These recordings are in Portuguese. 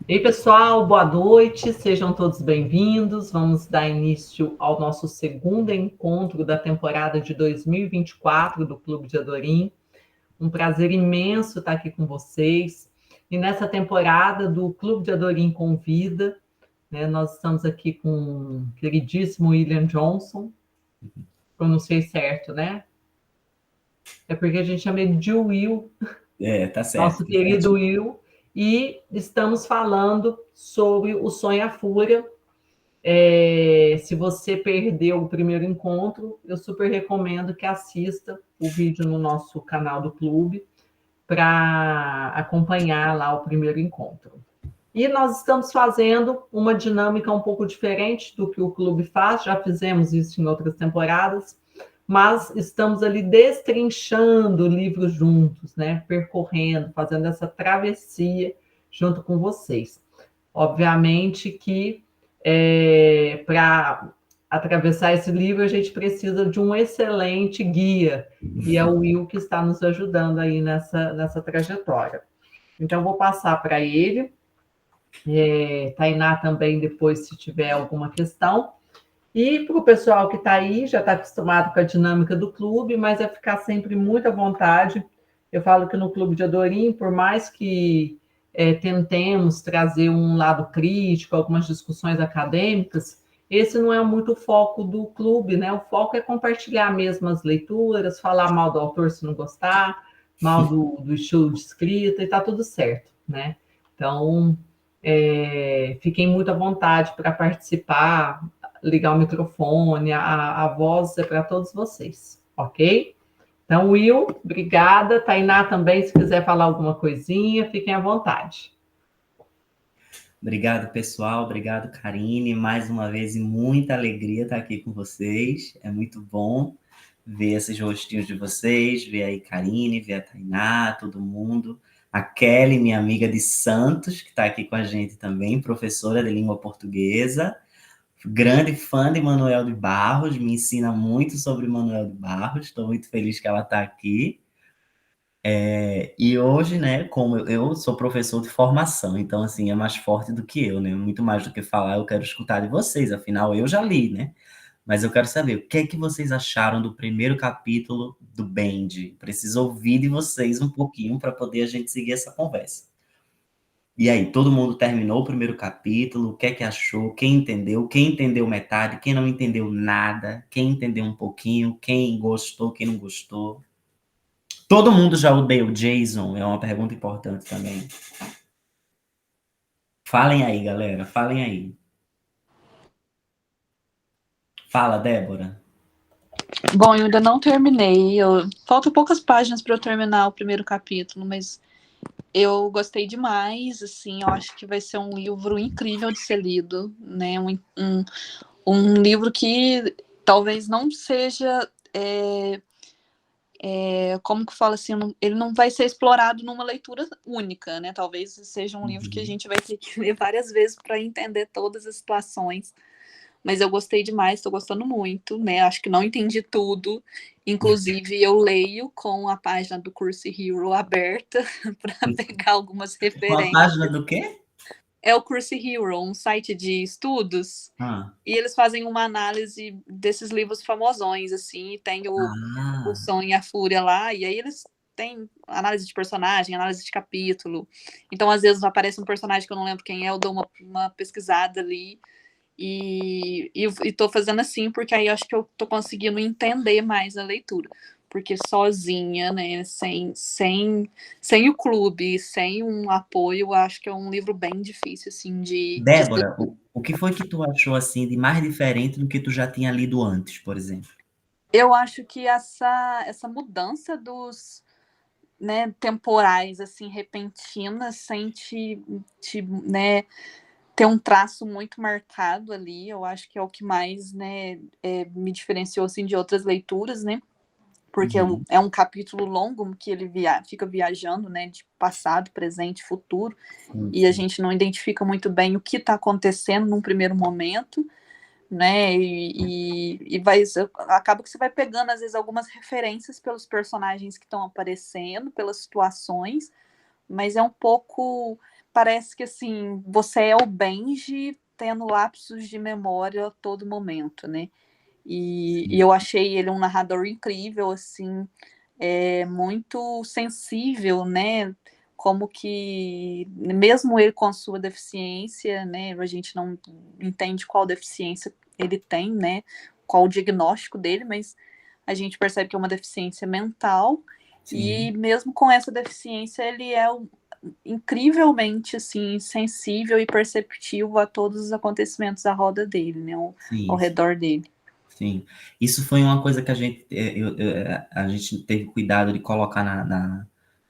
Ei, pessoal, boa noite, sejam todos bem-vindos. Vamos dar início ao nosso segundo encontro da temporada de 2024 do Clube de Adorim. Um prazer imenso estar aqui com vocês. E nessa temporada do Clube de Adorim Convida, né, nós estamos aqui com o queridíssimo William Johnson. Pronunciei certo, né? É porque a gente chama ele de Will. Tá certo. Nosso querido Will. E estamos falando sobre o Sonho à Fúria. Se você perdeu o primeiro encontro, eu super recomendo que assista o vídeo no nosso canal do clube para acompanhar lá o primeiro encontro. E nós estamos fazendo uma dinâmica um pouco diferente do que o clube faz, já fizemos isso em outras temporadas, mas estamos ali destrinchando livros juntos, né? Percorrendo, fazendo essa travessia junto com vocês. Obviamente que para atravessar esse livro a gente precisa de um excelente guia, e é o Will que está nos ajudando aí nessa trajetória. Então, vou passar para ele. Tainá também, depois, se tiver alguma questão. E para o pessoal que está aí, já está acostumado com a dinâmica do clube, mas é ficar sempre muito à vontade. Eu falo que no Clube de Adorim, por mais que tentemos trazer um lado crítico, algumas discussões acadêmicas, esse não é muito o foco do clube, né? O foco é compartilhar mesmo as leituras, falar mal do autor se não gostar, mal do estilo de escrita, e está tudo certo, né? Então, fiquem muito à vontade para participar, ligar o microfone, a voz é para todos vocês, ok? Então, Will, obrigada. Tainá também, se quiser falar alguma coisinha, fiquem à vontade. Obrigado, pessoal. Obrigado, Karine. Mais uma vez, e muita alegria estar aqui com vocês. É muito bom ver esses rostinhos de vocês, ver aí Karine, ver a Tainá, todo mundo. A Kelly, minha amiga de Santos, que está aqui com a gente também, professora de língua portuguesa. Grande fã de Manuel de Barros, me ensina muito sobre Manuel de Barros. Estou muito feliz que ela está aqui. E hoje, né, como eu sou professor de formação, então, assim, é mais forte do que eu, né? Muito mais do que falar, eu quero escutar de vocês, afinal, eu já li, né? Mas eu quero saber, o que é que vocês acharam do primeiro capítulo do Bend? Preciso ouvir de vocês um pouquinho para poder a gente seguir essa conversa. E aí, todo mundo terminou o primeiro capítulo, o que é que achou? Quem entendeu metade, quem não entendeu nada, quem entendeu um pouquinho, quem gostou, quem não gostou? Todo mundo já odeia o Jason? É uma pergunta importante também. Falem aí, galera. Falem aí. Fala, Débora. Bom, eu ainda não terminei. Faltam poucas páginas para eu terminar o primeiro capítulo, mas eu gostei demais. Assim, eu acho que vai ser um livro incrível de ser lido, né? Um livro que talvez não seja como que fala assim, ele não vai ser explorado numa leitura única, né? Talvez seja um livro que a gente vai ter que ler várias vezes para entender todas as situações. Mas eu gostei demais, estou gostando muito, né? Acho que não entendi tudo. Inclusive, eu leio com a página do Curse Hero aberta para pegar algumas Com a página referências. do quê? É o Curse Hero, um site de estudos, e eles fazem uma análise desses livros famosões, assim, e tem o Sonho e a Fúria lá, e aí eles têm análise de personagem, análise de capítulo. Então, às vezes, aparece um personagem que eu não lembro quem é, eu dou uma pesquisada ali, e tô fazendo assim, porque aí eu acho que eu tô conseguindo entender mais a leitura. Porque sozinha, né, sem o clube, sem um apoio, eu acho que é um livro bem difícil, assim, de ser. Débora, o que foi que tu achou, assim, de mais diferente do que tu já tinha lido antes, por exemplo? Eu acho que essa mudança dos, né, temporais, assim, repentinas, sem né, ter um traço muito marcado ali, eu acho que é o que mais, né, me diferenciou, assim, de outras leituras, né, porque é um capítulo longo que ele fica viajando, né, de passado, presente, futuro, e a gente não identifica muito bem o que está acontecendo num primeiro momento, né, e acaba que você vai pegando, às vezes, algumas referências pelos personagens que estão aparecendo, pelas situações, mas é um pouco parece que, assim, você é o Benji tendo lapsos de memória a todo momento, né? E eu achei ele um narrador incrível, assim, muito sensível, né? Como que, mesmo ele com a sua deficiência, né? A gente não entende qual deficiência ele tem, né? Qual o diagnóstico dele, mas a gente percebe que é uma deficiência mental. Sim. E mesmo com essa deficiência, ele é incrivelmente assim, sensível e perceptivo a todos os acontecimentos à roda dele, né? Ao redor dele. Sim, isso foi uma coisa que a gente teve cuidado de colocar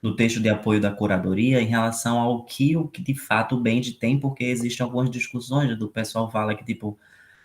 no texto de apoio da curadoria em relação o que de fato o Benji tem, porque existem algumas discussões do pessoal fala que, tipo,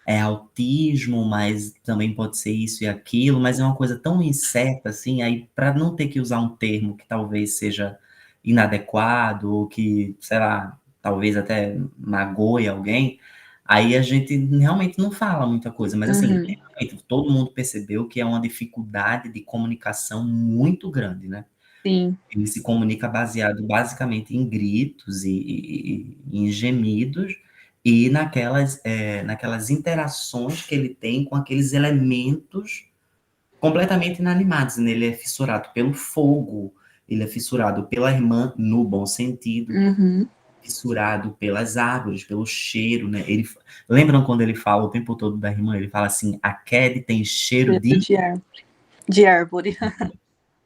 é autismo, mas também pode ser isso e aquilo, mas é uma coisa tão incerta, assim, aí para não ter que usar um termo que talvez seja inadequado, ou que, sei lá, talvez até magoe alguém, aí a gente realmente não fala muita coisa, mas assim, realmente, todo mundo percebeu que é uma dificuldade de comunicação muito grande, né? Sim. Ele se comunica baseado basicamente em gritos e em gemidos, e naquelas interações que ele tem com aqueles elementos completamente inanimados. Né? Ele é fissurado pelo fogo, ele é fissurado pela irmã, no bom sentido, fissurado pelas árvores, pelo cheiro, né? Lembram quando ele fala o tempo todo da irmã? Ele fala assim, a Cad tem cheiro de árvore.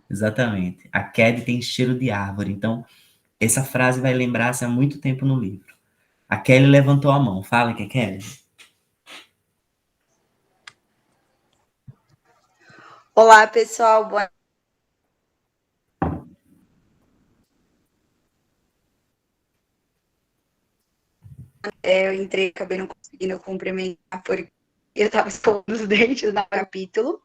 Exatamente. A Cad tem cheiro de árvore. Então, essa frase vai lembrar-se há muito tempo no livro. A Kelly levantou a mão. Fala que é Kelly. Olá, pessoal. Boa... eu entrei, acabei não conseguindo cumprimentar porque eu estava escovando os dentes no capítulo.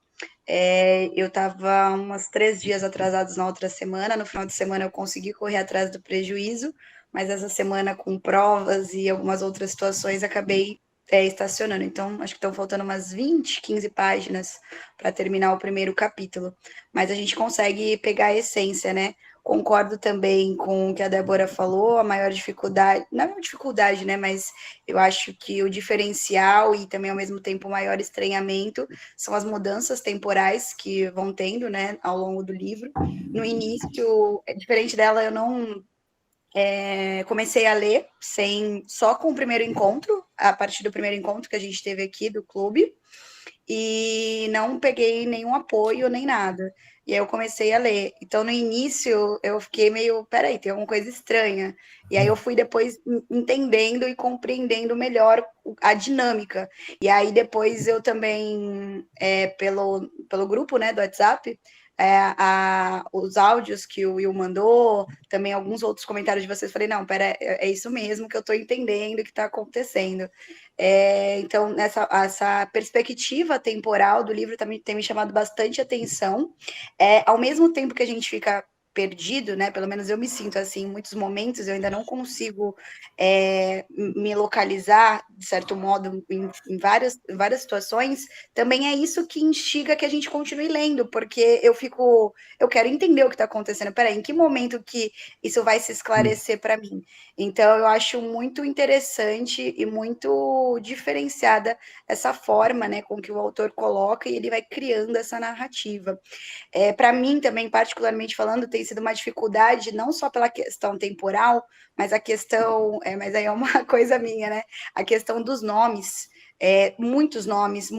Eu estava uns 3 dias atrasados na outra semana. No final de semana eu consegui correr atrás do prejuízo, mas essa semana com provas e algumas outras situações acabei estacionando. Então, acho que estão faltando umas 20, 15 páginas para terminar o primeiro capítulo. Mas a gente consegue pegar a essência, né? Concordo também com o que a Débora falou, a maior dificuldade, não é uma dificuldade, né? Mas eu acho que o diferencial e também, ao mesmo tempo, o maior estranhamento são as mudanças temporais que vão tendo, né, ao longo do livro. No início, diferente dela, eu não comecei a ler só com o primeiro encontro, a partir do primeiro encontro que a gente teve aqui do clube, e não peguei nenhum apoio nem nada. E aí eu comecei a ler. Então, no início, eu fiquei meio, peraí, tem alguma coisa estranha. E aí eu fui depois entendendo e compreendendo melhor a dinâmica. E aí depois eu também, pelo grupo, né, do WhatsApp, os áudios que o Will mandou, também alguns outros comentários de vocês, falei, não, pera, é isso mesmo que eu estou entendendo que está acontecendo. Então, essa perspectiva temporal do livro também tem me chamado bastante atenção. Ao mesmo tempo que a gente fica perdido, né? Pelo menos eu me sinto assim, em muitos momentos eu ainda não consigo me localizar, de certo modo, em várias situações. Também é isso que instiga que a gente continue lendo, porque eu quero entender o que está acontecendo. Peraí, em que momento que isso vai se esclarecer para mim? Então, eu acho muito interessante e muito diferenciada essa forma, né, com que o autor coloca e ele vai criando essa narrativa. Para mim, também, particularmente falando, tem sido uma dificuldade, não só pela questão temporal, mas a questão, mas aí é uma coisa minha, né? A questão dos nomes. Muitos nomes.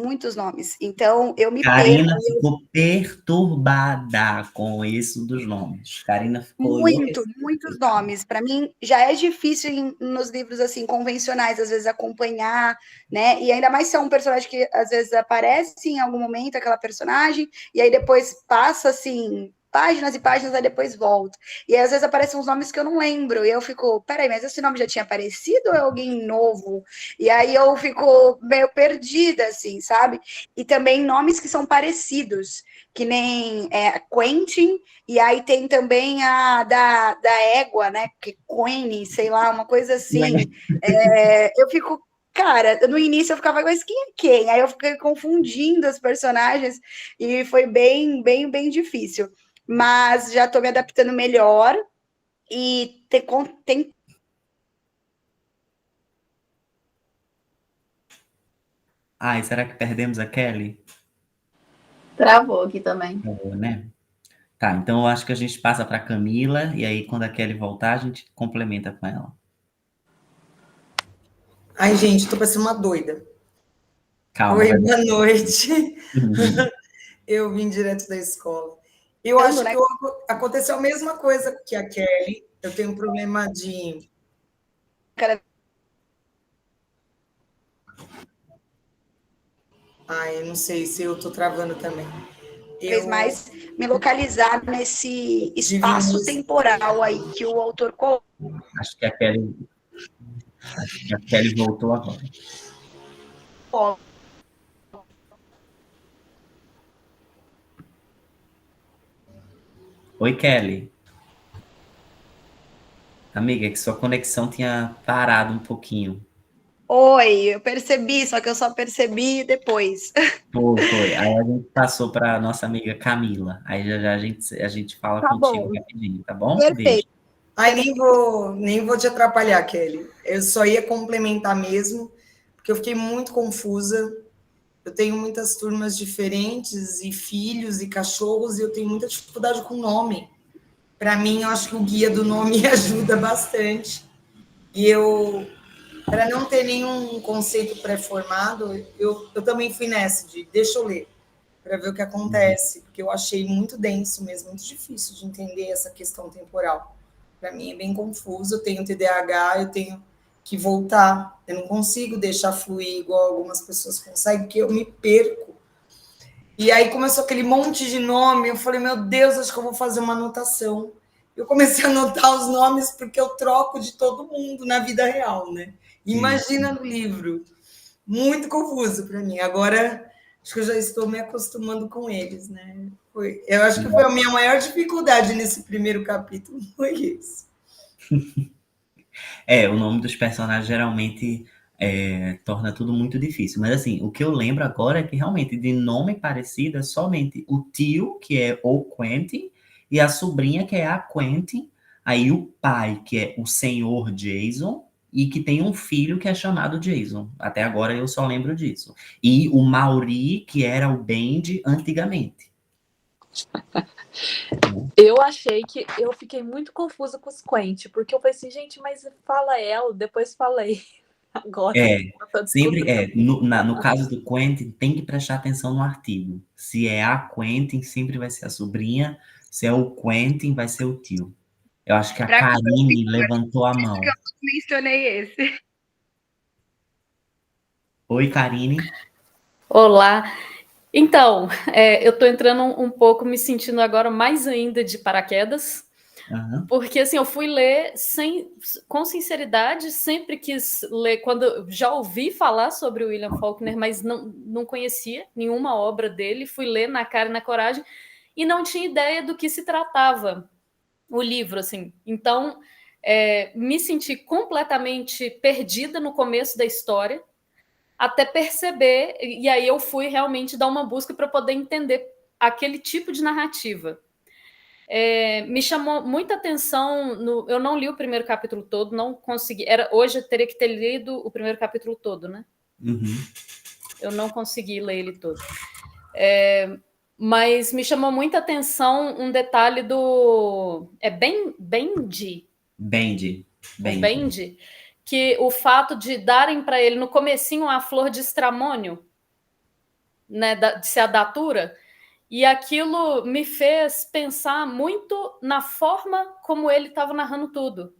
Então, eu me Karina perco. ficou perturbada com isso dos nomes. Karina ficou Muitos nomes. Para mim, já é difícil nos livros assim convencionais, às vezes, acompanhar, né? E ainda mais se é um personagem que às vezes aparece em algum momento, aquela personagem, e aí depois passa assim. Páginas e páginas, aí depois volta. E aí, às vezes aparecem uns nomes que eu não lembro. E eu fico, peraí, mas esse nome já tinha aparecido ou é alguém novo? E aí eu fico meio perdida, assim, sabe? E também nomes que são parecidos, que nem Quentin, e aí tem também a da égua, né? Que Queen, sei lá, uma coisa assim. Eu fico. Cara, no início eu ficava, mas quem é quem? Aí eu fiquei confundindo os personagens e foi bem, bem, bem difícil. Mas já estou me adaptando melhor e tem Ai, será que perdemos a Kelly? Travou aqui também. Travou, né? Tá, então eu acho que a gente passa para Camila, e aí quando a Kelly voltar, a gente complementa com ela. Ai, gente, tô parecendo uma doida. Calma. Oi, boa noite. Uhum. Eu vim direto da escola. Eu acho que aconteceu a mesma coisa que a Kelly. Eu tenho um problema de... Ai, eu não sei se eu tô travando também. Vez mais me localizar nesse espaço temporal aí que o autor coloca. Acho que a Kelly voltou agora. Oi, Kelly. Amiga, que sua conexão tinha parado um pouquinho. Oi, eu percebi, só que eu só percebi depois. Foi. Aí a gente passou para nossa amiga Camila. Aí já a gente fala contigo rapidinho, tá bom? Perfeito. Beijo. Ai, nem vou te atrapalhar, Kelly. Eu só ia complementar mesmo, porque eu fiquei muito confusa. Eu tenho muitas turmas diferentes, e filhos, e cachorros, e eu tenho muita dificuldade com nome. Para mim, eu acho que o guia do nome ajuda bastante. E eu, para não ter nenhum conceito pré-formado, eu também fui nessa de deixa eu ler, para ver o que acontece, porque eu achei muito denso mesmo, muito difícil de entender essa questão temporal. Para mim é bem confuso, eu tenho TDAH, eu tenho que voltar, eu não consigo deixar fluir igual algumas pessoas conseguem, porque eu me perco. E aí começou aquele monte de nome, eu falei, meu Deus, acho que eu vou fazer uma anotação. Eu comecei a anotar os nomes porque eu troco de todo mundo na vida real, né? Imagina no livro. Muito confuso para mim. Agora, acho que eu já estou me acostumando com eles, né? Eu acho que foi a minha maior dificuldade nesse primeiro capítulo, foi isso. O nome dos personagens geralmente torna tudo muito difícil. Mas assim, o que eu lembro agora é que realmente de nome parecido é somente o tio, que é o Quentin, e a sobrinha, que é a Quentin, aí o pai, que é o senhor Jason, e que tem um filho que é chamado Jason. Até agora eu só lembro disso. E o Mauri, que era o Bendy antigamente. Eu fiquei muito confusa com os Quentin, porque eu falei assim, gente, mas fala ela, depois falei. Agora. Sempre no caso do Quentin, tem que prestar atenção no artigo. Se é a Quentin, sempre vai ser a sobrinha. Se é o Quentin, vai ser o tio. Eu acho que a Karine levantou a mão. Eu mencionei esse. Oi, Karine. Olá. Então, eu tô entrando um pouco, me sentindo agora mais ainda de paraquedas, porque assim, eu fui ler com sinceridade, sempre quis ler, quando já ouvi falar sobre o William Faulkner, mas não conhecia nenhuma obra dele, fui ler na cara e na coragem, e não tinha ideia do que se tratava o livro, assim. Então, me senti completamente perdida no começo da história, até perceber, e aí eu fui realmente dar uma busca para poder entender aquele tipo de narrativa. Me chamou muita atenção, eu não li o primeiro capítulo todo, não consegui, hoje eu teria que ter lido o primeiro capítulo todo, né? Eu não consegui ler ele todo. Mas me chamou muita atenção um detalhe do... Bendy? Bendy. Bendy, que o fato de darem para ele no comecinho a flor de estramônio, né, de ser a datura, e aquilo me fez pensar muito na forma como ele estava narrando tudo.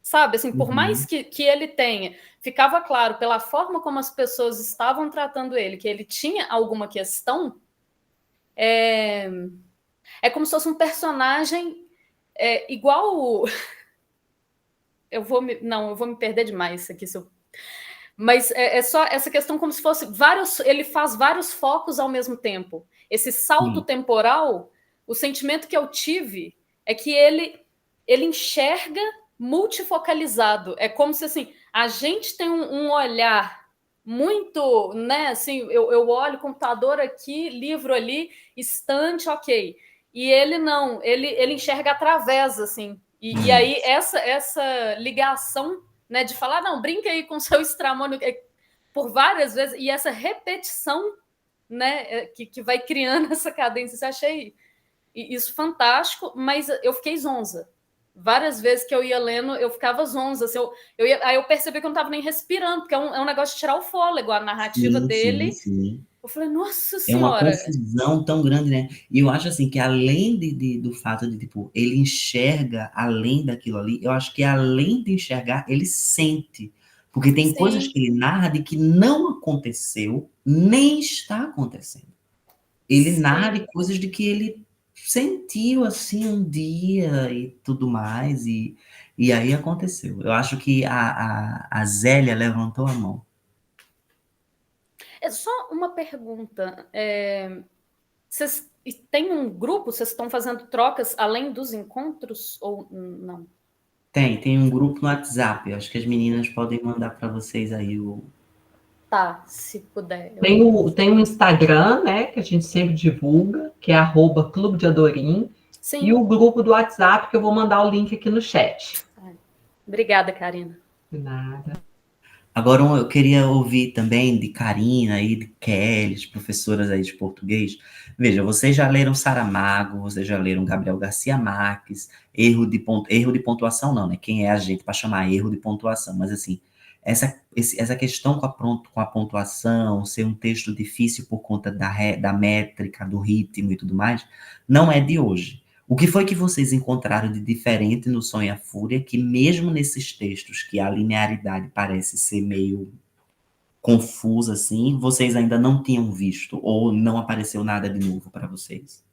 Sabe, assim, por mais que ele tenha, ficava claro pela forma como as pessoas estavam tratando ele, que ele tinha alguma questão, é como se fosse um personagem igual... Eu vou me perder demais aqui. Mas é só essa questão como se fosse ele faz vários focos ao mesmo tempo. Esse salto temporal, o sentimento que eu tive é que ele enxerga multifocalizado. É como se assim, a gente tem um olhar muito, né? Assim, eu olho computador aqui, livro ali, estante, ok. E ele não, ele enxerga através, assim. E aí essa ligação, né, de falar, não, brinca aí com seu estramônio, por várias vezes, e essa repetição, né, que vai criando essa cadência. Eu achei isso fantástico, mas eu fiquei zonza. Várias vezes que eu ia lendo, eu ficava zonza. Assim, aí eu percebi que eu não estava nem respirando, porque é um negócio de tirar o fôlego, a narrativa dele. Sim. Eu falei, nossa É uma senhora. confusão tão grande, né? E eu acho assim que além do fato de, tipo, ele enxerga além daquilo ali, eu acho que além de enxergar, ele sente. Porque tem coisas que ele narra de que não aconteceu, nem está acontecendo. Ele narra de coisas de que ele sentiu assim um dia e tudo mais, e aí aconteceu. Eu acho que a Zélia levantou a mão. É só uma pergunta. Vocês têm um grupo? Vocês estão fazendo trocas além dos encontros ou não? Tem um grupo no WhatsApp. Acho que as meninas podem mandar para vocês aí o. Tá, se puder. Tem um Instagram, né, que a gente sempre divulga, que é @Clube de Adorim. Sim. E o grupo do WhatsApp, que eu vou mandar o link aqui no chat. Obrigada, Karina. De nada. Agora eu queria ouvir também de Karina e de Kelly, as professoras aí de português. Veja, vocês já leram Saramago, vocês já leram Gabriel Garcia Marques, erro de pontuação não, né? Quem é a gente para chamar erro de pontuação? Mas assim, essa questão com a pontuação, ser um texto difícil por conta da métrica, do ritmo e tudo mais, não é de hoje. O que foi que vocês encontraram de diferente no Som e a Fúria, que mesmo nesses textos que a linearidade parece ser meio confusa, assim, vocês ainda não tinham visto, ou não apareceu nada de novo para vocês?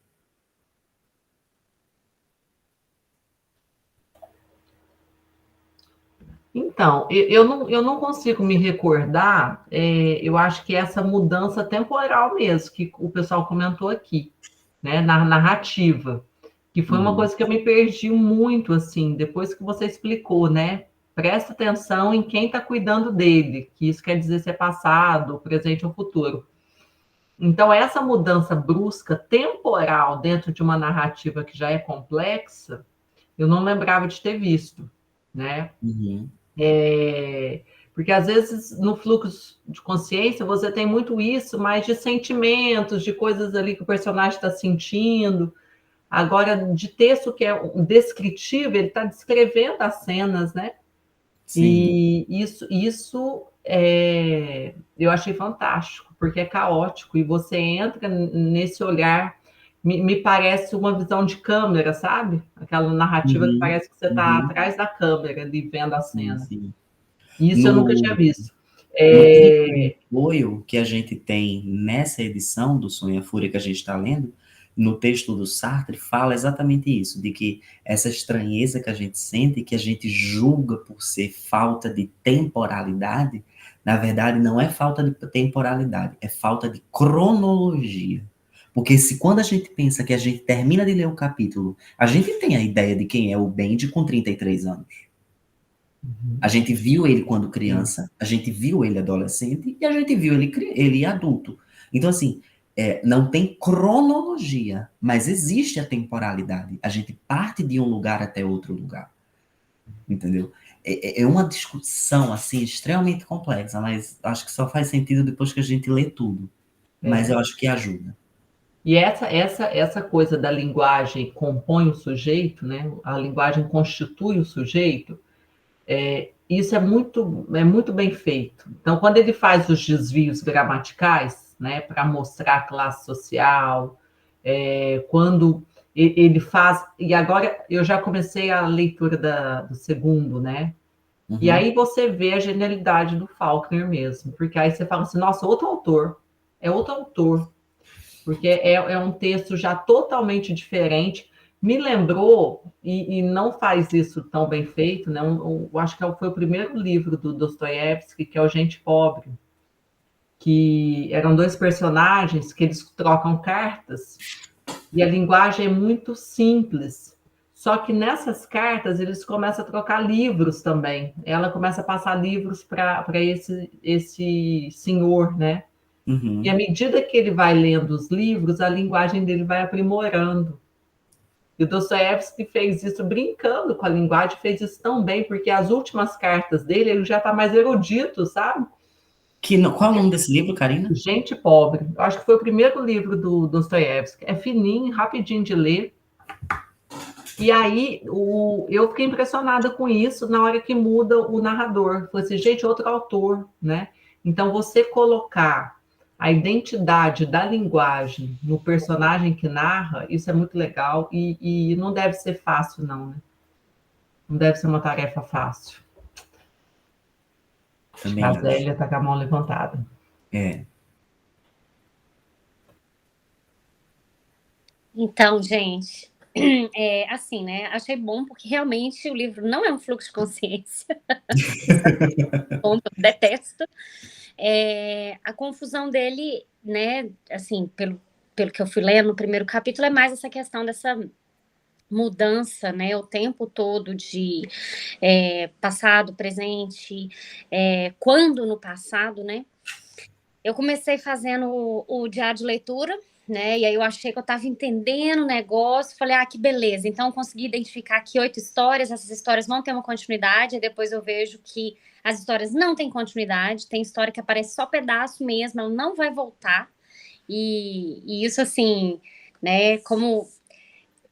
Então, eu não consigo me recordar, eu acho que essa mudança temporal mesmo, que o pessoal comentou aqui, né, na narrativa, que foi uma coisa que eu me perdi muito, assim, depois que você explicou, né? Presta atenção em quem está cuidando dele, que isso quer dizer se é passado, presente ou futuro. Então, essa mudança brusca, temporal, dentro de uma narrativa que já é complexa, eu não lembrava de ter visto, né? Porque às vezes no fluxo de consciência você tem muito isso, mas de sentimentos, de coisas ali que o personagem está sentindo. Agora, de texto que é um descritivo, ele está descrevendo as cenas, né? Sim. E isso eu achei fantástico, porque é caótico, e você entra nesse olhar, me parece uma visão de câmera, sabe? Aquela narrativa que parece que você está atrás da câmera, ali, vendo a cena. Sim. Isso eu nunca tinha visto. No apoio que a gente tem nessa edição do Som e a Fúria que a gente está lendo, no texto do Sartre, fala exatamente isso, de que essa estranheza que a gente sente, que a gente julga por ser falta de temporalidade, na verdade não é falta de temporalidade, é falta de cronologia. Porque quando a gente pensa que a gente termina de ler o capítulo, a gente tem a ideia de quem é o Bendy com 33 anos. A gente viu ele quando criança, a gente viu ele adolescente e a gente viu ele adulto. Então, assim, não tem cronologia, mas existe a temporalidade. A gente parte de um lugar até outro lugar. Entendeu? É uma discussão, assim, extremamente complexa, mas acho que só faz sentido depois que a gente lê tudo. Mas eu acho que ajuda. E essa coisa da linguagem compõe o sujeito, né? A linguagem constitui o sujeito, isso é muito bem feito. Então, quando ele faz os desvios gramaticais, né, para mostrar a classe social, quando ele faz... E agora eu já comecei a leitura do segundo, né? E aí você vê a genialidade do Faulkner mesmo, porque aí você fala assim, nossa, outro autor, porque é um texto já totalmente diferente. Me lembrou, e não faz isso tão bem feito, né? Eu acho que foi o primeiro livro do Dostoiévski, que é o Gente Pobre, que eram dois personagens que eles trocam cartas, e a linguagem é muito simples. Só que nessas cartas eles começam a trocar livros também. Ela começa a passar livros para esse senhor, né? E à medida que ele vai lendo os livros, a linguagem dele vai aprimorando. E o Dostoiévski fez isso brincando com a linguagem, fez isso tão bem, porque as últimas cartas dele, ele já está mais erudito, sabe? Qual é o nome desse livro, Karina? Gente Pobre. Eu acho que foi o primeiro livro do Dostoiévski. É fininho, rapidinho de ler. E aí, eu fiquei impressionada com isso na hora que muda o narrador. Falei assim, gente, outro autor, né? Então, você colocar a identidade da linguagem no personagem que narra, isso é muito legal e não deve ser fácil, não, né? Não deve ser uma tarefa fácil. Também A acho. Zélia está com a mão levantada. Então, gente, assim, né? Achei bom porque realmente o livro não é um fluxo de consciência. Ponto, eu detesto. A confusão dele, né? Assim, pelo que eu fui lendo no primeiro capítulo, é mais essa questão dessa mudança, né? O tempo todo de passado, presente, quando no passado, né? Eu comecei fazendo o diário de leitura, né? E aí eu achei que eu estava entendendo o negócio, falei, que beleza. Então eu consegui identificar aqui 8 histórias, essas histórias vão ter uma continuidade, e depois eu vejo que as histórias não têm continuidade, tem história que aparece só pedaço mesmo, ela não vai voltar. E isso, assim, né, como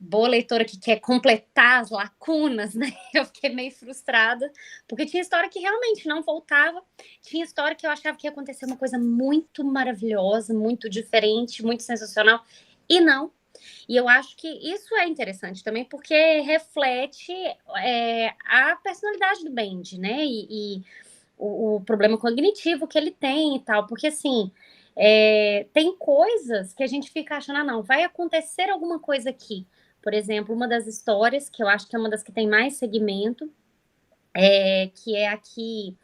boa leitora que quer completar as lacunas, né? Eu fiquei meio frustrada, porque tinha história que realmente não voltava, tinha história que eu achava que ia acontecer uma coisa muito maravilhosa, muito diferente, muito sensacional, e não. E eu acho que isso é interessante também, porque reflete a personalidade do Bendy, né? E o problema cognitivo que ele tem e tal, porque assim, tem coisas que a gente fica achando, não, vai acontecer alguma coisa aqui. Por exemplo, uma das histórias, que eu acho que é uma das que tem mais segmento, que é aqui,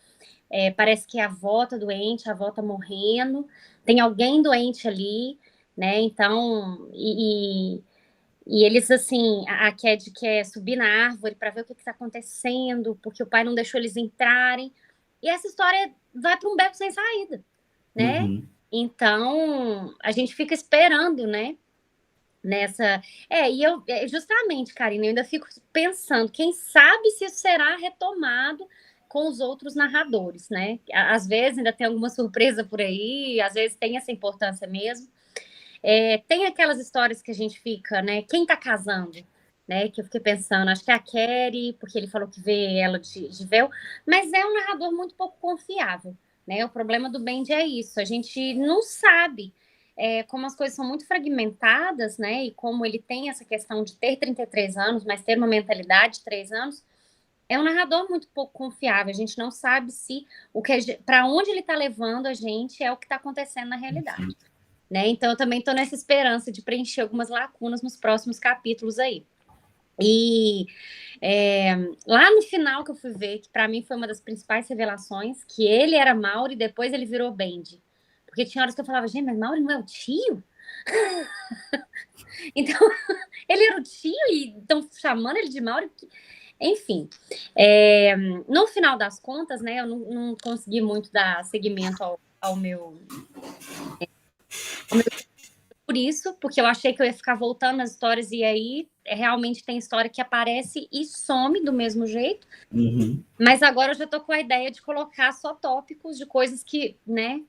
parece que a avó tá doente, a avó tá morrendo, tem alguém doente ali, né? Então, e eles, assim, a Cad quer subir na árvore para ver o que está acontecendo, porque o pai não deixou eles entrarem. E essa história vai para um beco sem saída, né? Uhum. Então, a gente fica esperando, né? Nessa. E eu, justamente, Karina, eu ainda fico pensando, quem sabe se isso será retomado com os outros narradores, né? Às vezes ainda tem alguma surpresa por aí, às vezes tem essa importância mesmo. Tem aquelas histórias que a gente fica, né? Quem tá casando? Né, que eu fiquei pensando, acho que é a Kerry, porque ele falou que vê ela de véu, mas é um narrador muito pouco confiável, né? O problema do Bendy é isso, a gente não sabe como as coisas são muito fragmentadas, né? E como ele tem essa questão de ter 33 anos, mas ter uma mentalidade de 3 anos, é um narrador muito pouco confiável. A gente não sabe se para onde ele está levando a gente é o que está acontecendo na realidade. Né? Então, eu também estou nessa esperança de preencher algumas lacunas nos próximos capítulos aí. E lá no final que eu fui ver, que para mim foi uma das principais revelações, que ele era Mauri e depois ele virou Bendy. Porque tinha horas que eu falava, gente, mas Mauri não é o tio? Então, ele era o tio e estão chamando ele de Mauri? Enfim, no final das contas, né, eu não consegui muito dar seguimento ao meu por isso, porque eu achei que eu ia ficar voltando nas histórias e aí realmente tem história que aparece e some do mesmo jeito. Uhum. Mas agora eu já tô com a ideia de colocar só tópicos de coisas que, né,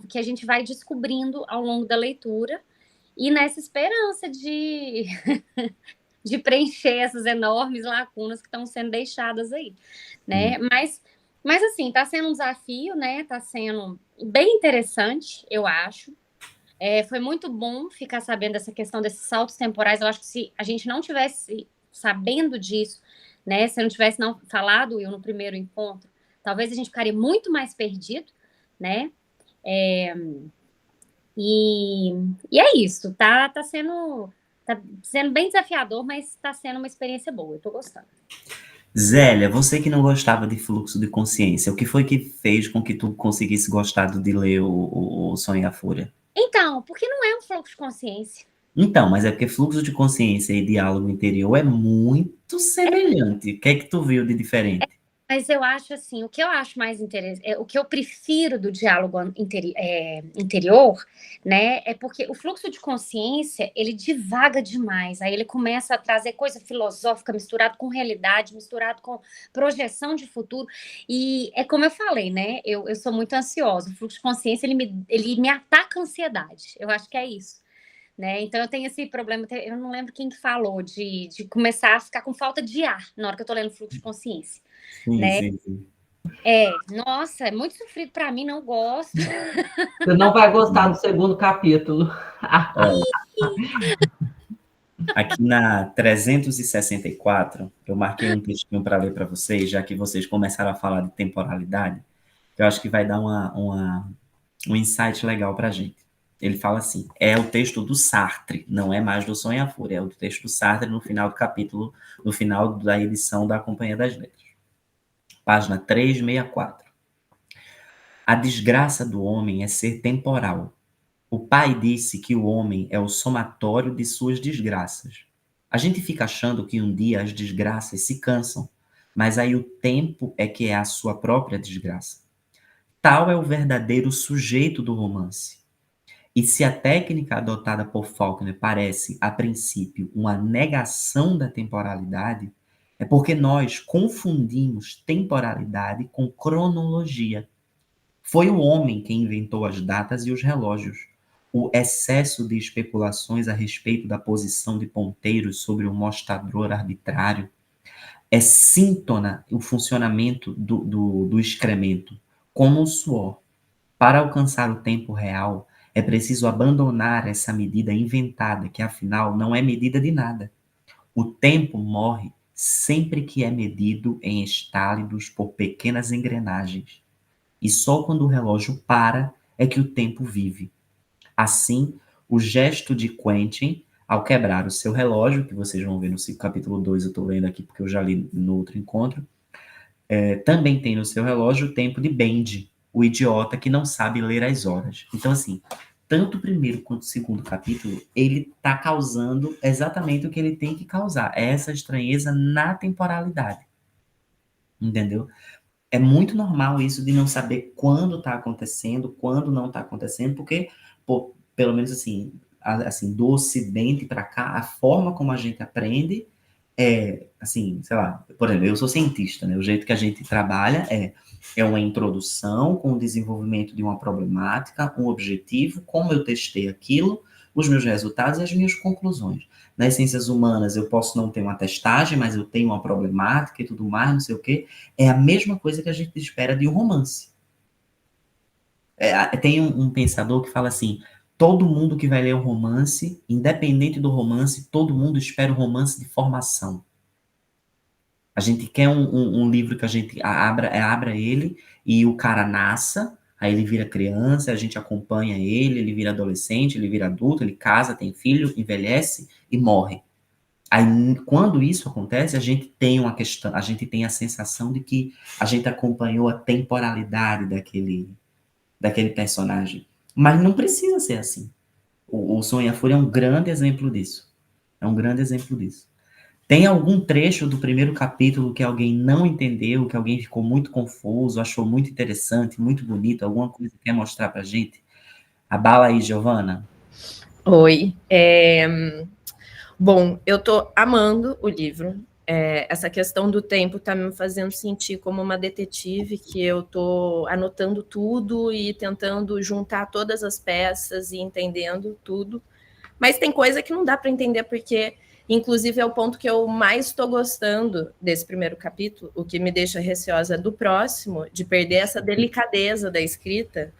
que a gente vai descobrindo ao longo da leitura e nessa esperança de de preencher essas enormes lacunas que estão sendo deixadas aí, né? Mas assim, tá sendo um desafio, né? Tá sendo bem interessante, eu acho. Foi muito bom ficar sabendo dessa questão desses saltos temporais. Eu acho que se a gente não tivesse sabendo disso, né, se eu não tivesse falado eu no primeiro encontro, talvez a gente ficaria muito mais perdido, né? E é isso. Tá sendo bem desafiador, mas está sendo uma experiência boa. Eu tô gostando. Zélia, você que não gostava de fluxo de consciência, o que foi que fez com que tu conseguisse gostar de ler o Sonho e a Fúria? Então, porque não é um fluxo de consciência. Então, mas é porque fluxo de consciência e diálogo interior é muito semelhante. O que é que tu viu de diferente? Mas eu acho assim, o que eu acho mais interessante, o que eu prefiro do diálogo interior, né, é porque o fluxo de consciência, ele divaga demais, aí ele começa a trazer coisa filosófica misturado com realidade, misturado com projeção de futuro, e é como eu falei, né, eu sou muito ansiosa, o fluxo de consciência, ele me ataca a ansiedade, eu acho que é isso. Né? Então eu tenho esse problema, eu não lembro quem que falou de começar a ficar com falta de ar na hora que eu tô lendo fluxo de consciência. Sim, Né? sim. Nossa, é muito sofrido para mim, não gosto. Você não vai gostar do segundo capítulo. Aqui na 364, eu marquei um textinho para ler para vocês, já que vocês começaram a falar de temporalidade, que eu acho que vai dar um insight legal para a gente. Ele fala assim, é o texto do Sartre, não é mais do Sonho e a Fúria, é o texto do Sartre no final do capítulo, no final da edição da Companhia das Letras. Página 364. A desgraça do homem é ser temporal. O pai disse que o homem é o somatório de suas desgraças. A gente fica achando que um dia as desgraças se cansam, mas aí o tempo é que é a sua própria desgraça. Tal é o verdadeiro sujeito do romance. E se a técnica adotada por Faulkner parece, a princípio, uma negação da temporalidade, é porque nós confundimos temporalidade com cronologia. Foi o homem quem inventou as datas e os relógios. O excesso de especulações a respeito da posição de ponteiros sobre o mostrador arbitrário é síntona o funcionamento do excremento, como o suor. Para alcançar o tempo real, é preciso abandonar essa medida inventada, que afinal não é medida de nada. O tempo morre sempre que é medido em estálidos por pequenas engrenagens. E só quando o relógio para é que o tempo vive. Assim, o gesto de Quentin, ao quebrar o seu relógio, que vocês vão ver no capítulo 2, eu estou lendo aqui porque eu já li no outro encontro, também tem no seu relógio o tempo de Bendy, o idiota que não sabe ler as horas. Então, assim, tanto o primeiro quanto o segundo capítulo, ele está causando exatamente o que ele tem que causar. É essa estranheza na temporalidade. Entendeu? É muito normal isso de não saber quando está acontecendo, quando não está acontecendo, porque, pelo menos assim, do Ocidente para cá, a forma como a gente aprende é, assim, sei lá, por exemplo, eu sou cientista, né? O jeito que a gente trabalha é uma introdução com o desenvolvimento de uma problemática, um objetivo, como eu testei aquilo, os meus resultados e as minhas conclusões. Nas ciências humanas, eu posso não ter uma testagem, mas eu tenho uma problemática e tudo mais, não sei o quê. É a mesma coisa que a gente espera de um romance. Tem um pensador que fala assim, todo mundo que vai ler um romance, independente do romance, todo mundo espera um romance de formação. A gente quer um livro que a gente abra ele e o cara nasça, aí ele vira criança, a gente acompanha ele vira adolescente, ele vira adulto, ele casa, tem filho, envelhece e morre. Aí, quando isso acontece, a gente tem uma questão, a gente tem a sensação de que a gente acompanhou a temporalidade daquele personagem. Mas não precisa ser assim. O Sonho e a Fúria é um grande exemplo disso. É um grande exemplo disso. Tem algum trecho do primeiro capítulo que alguém não entendeu, que alguém ficou muito confuso, achou muito interessante, muito bonito, alguma coisa que quer mostrar pra gente? Abala aí, Giovana. Oi. Bom, eu tô amando o livro. Essa questão do tempo tá me fazendo sentir como uma detetive, que eu tô anotando tudo e tentando juntar todas as peças e entendendo tudo. Mas tem coisa que não dá para entender, porque, inclusive, é o ponto que eu mais estou gostando desse primeiro capítulo, o que me deixa receosa do próximo, de perder essa delicadeza da escrita,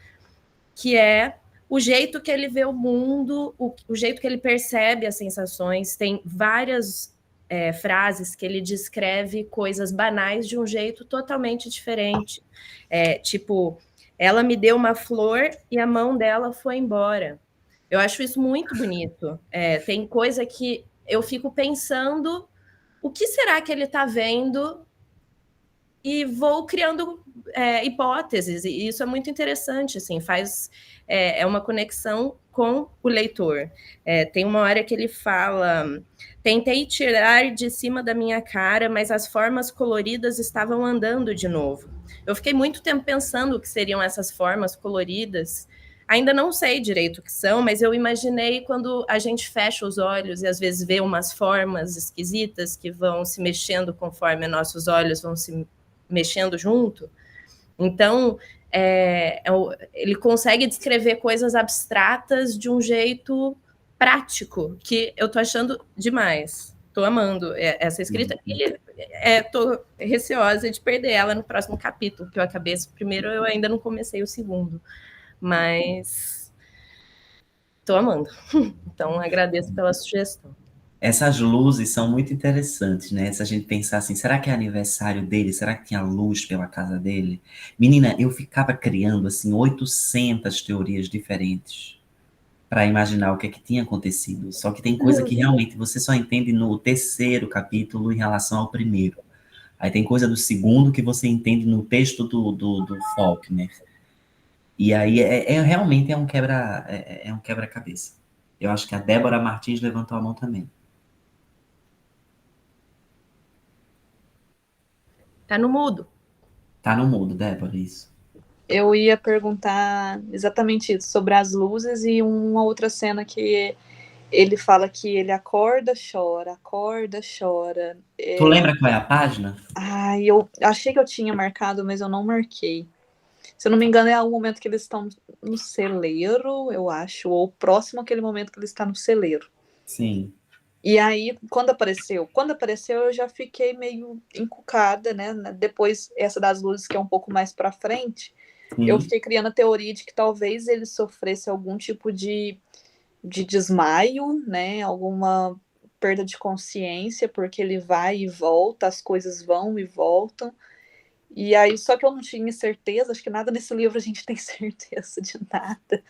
que é o jeito que ele vê o mundo, o jeito que ele percebe as sensações. Tem várias frases que ele descreve coisas banais de um jeito totalmente diferente. Tipo, ela me deu uma flor e a mão dela foi embora. Eu acho isso muito bonito. Tem coisa que eu fico pensando, o que será que ele está vendo? E vou criando hipóteses, e isso é muito interessante, assim, é uma conexão com o leitor. Tem uma hora que ele fala Tentei tirar de cima da minha cara, mas as formas coloridas estavam andando de novo. Eu fiquei muito tempo pensando o que seriam essas formas coloridas. Ainda não sei direito o que são, mas eu imaginei quando a gente fecha os olhos e às vezes vê umas formas esquisitas que vão se mexendo conforme nossos olhos vão se mexendo junto. Então, ele consegue descrever coisas abstratas de um jeito prático, que eu tô achando demais. Tô amando essa escrita e tô receosa de perder ela no próximo capítulo, que eu acabei esse primeiro, eu ainda não comecei o segundo, mas tô amando. Então, agradeço pela sugestão. Essas luzes são muito interessantes, né? Se a gente pensar assim, será que é aniversário dele? Será que tinha luz pela casa dele? Menina, eu ficava criando, assim, 800 teorias diferentes para imaginar o que é que tinha acontecido. Só que tem coisa que realmente você só entende no terceiro capítulo em relação ao primeiro. Aí tem coisa do segundo que você entende no texto do Faulkner. E aí realmente é um quebra-cabeça. Eu acho que a Débora Martins levantou a mão também. Tá no mudo. Tá no mudo, Débora, isso. Eu ia perguntar exatamente isso, sobre as luzes e uma outra cena que ele fala que ele acorda, chora. Tu lembra qual é a página? Ai, eu achei que eu tinha marcado, mas eu não marquei. Se eu não me engano, é o momento que eles estão no celeiro, eu acho, ou próximo àquele momento que ele está no celeiro. Sim. E aí, quando apareceu, eu já fiquei meio encucada, né? Depois, essa das luzes, que é um pouco mais para frente, eu fiquei criando a teoria de que talvez ele sofresse algum tipo de desmaio, né? Alguma perda de consciência, porque ele vai e volta, as coisas vão e voltam. E aí, só que eu não tinha certeza, acho que nada nesse livro a gente tem certeza de nada.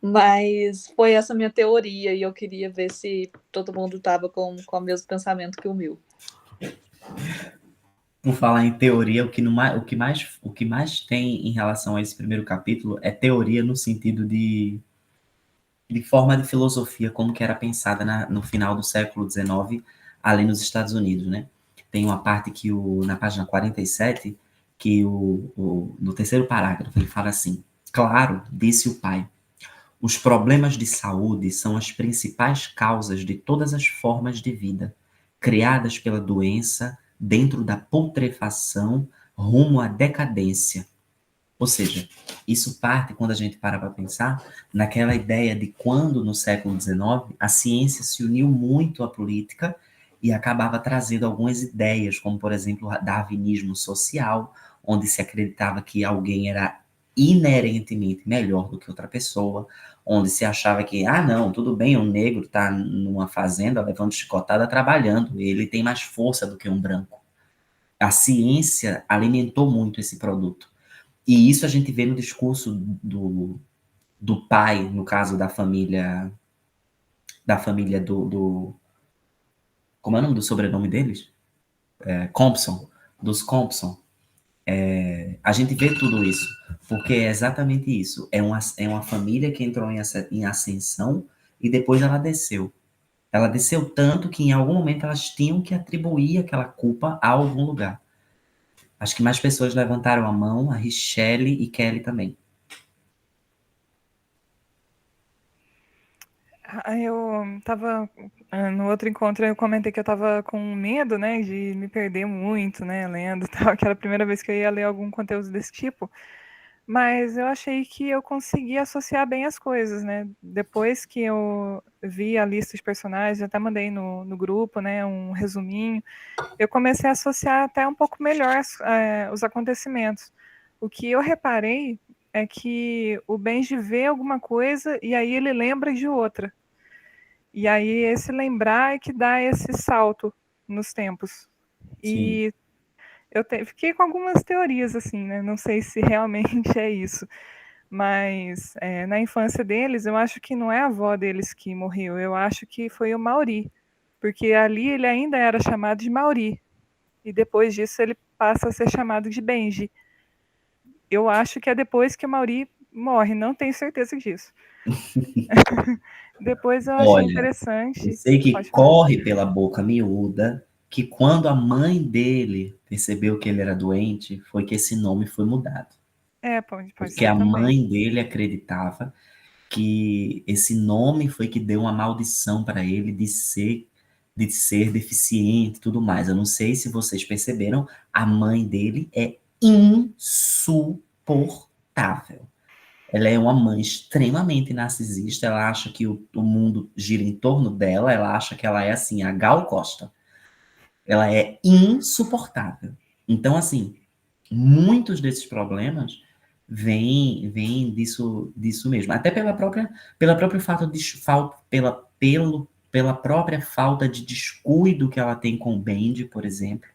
Mas foi essa minha teoria, e eu queria ver se todo mundo estava com o mesmo pensamento que o meu. Por falar em teoria, o que mais tem em relação a esse primeiro capítulo é teoria no sentido de forma de filosofia, como que era pensada no final do século XIX, ali nos Estados Unidos, né? Tem uma parte que na página 47, que no terceiro parágrafo, ele fala assim: claro, disse o pai, os problemas de saúde são as principais causas de todas as formas de vida, criadas pela doença dentro da putrefação rumo à decadência. Ou seja, isso parte, quando a gente para pensar, naquela ideia de quando, no século XIX, a ciência se uniu muito à política e acabava trazendo algumas ideias, como, por exemplo, o darwinismo social, onde se acreditava que alguém era inerentemente melhor do que outra pessoa, onde se achava que, não, tudo bem, um negro está numa fazenda levando chicotada trabalhando, ele tem mais força do que um branco. A ciência alimentou muito esse produto. E isso a gente vê no discurso do pai, no caso da família do como é o nome do sobrenome deles? Compson, dos Compson. A gente vê tudo isso, porque é exatamente isso. É uma família que entrou em ascensão e depois ela desceu. Ela desceu tanto que em algum momento elas tinham que atribuir aquela culpa a algum lugar. Acho que mais pessoas levantaram a mão, a Richelle e Kelly também. Eu estava no outro encontro, eu comentei que eu estava com medo, né, de me perder muito, né, lendo, tal, que era a primeira vez que eu ia ler algum conteúdo desse tipo. Mas eu achei que eu consegui associar bem as coisas, né? Depois que eu vi a lista de personagens, até mandei no grupo, né, um resuminho, eu comecei a associar até um pouco melhor os acontecimentos. O que eu reparei é que o Benji vê alguma coisa e aí ele lembra de outra. E aí esse lembrar é que dá esse salto nos tempos. E Sim. eu fiquei com algumas teorias, assim, né? Não sei se realmente é isso. Mas na infância deles, eu acho que não é a avó deles que morreu. Eu acho que foi o Mauri. Porque ali ele ainda era chamado de Mauri. E depois disso ele passa a ser chamado de Benji. Eu acho que é depois que o Mauri morre, não tenho certeza disso. Depois eu achei Olha, eu interessante. sei que Pode falar. corre pela boca miúda que quando a mãe dele percebeu que ele era doente, foi que esse nome foi mudado. Pode Porque ser a também. mãe dele acreditava que esse nome foi que deu uma maldição para ele de ser deficiente e tudo mais. Eu não sei se vocês perceberam, a mãe dele é insuportável. Ela é uma mãe extremamente narcisista, ela acha que o mundo gira em torno dela, ela acha que ela é assim, a Gal Costa. Ela é insuportável. Então, assim, muitos desses problemas vêm disso mesmo. Até pela própria falta de pela própria falta de descuido que ela tem com o Benji, por exemplo.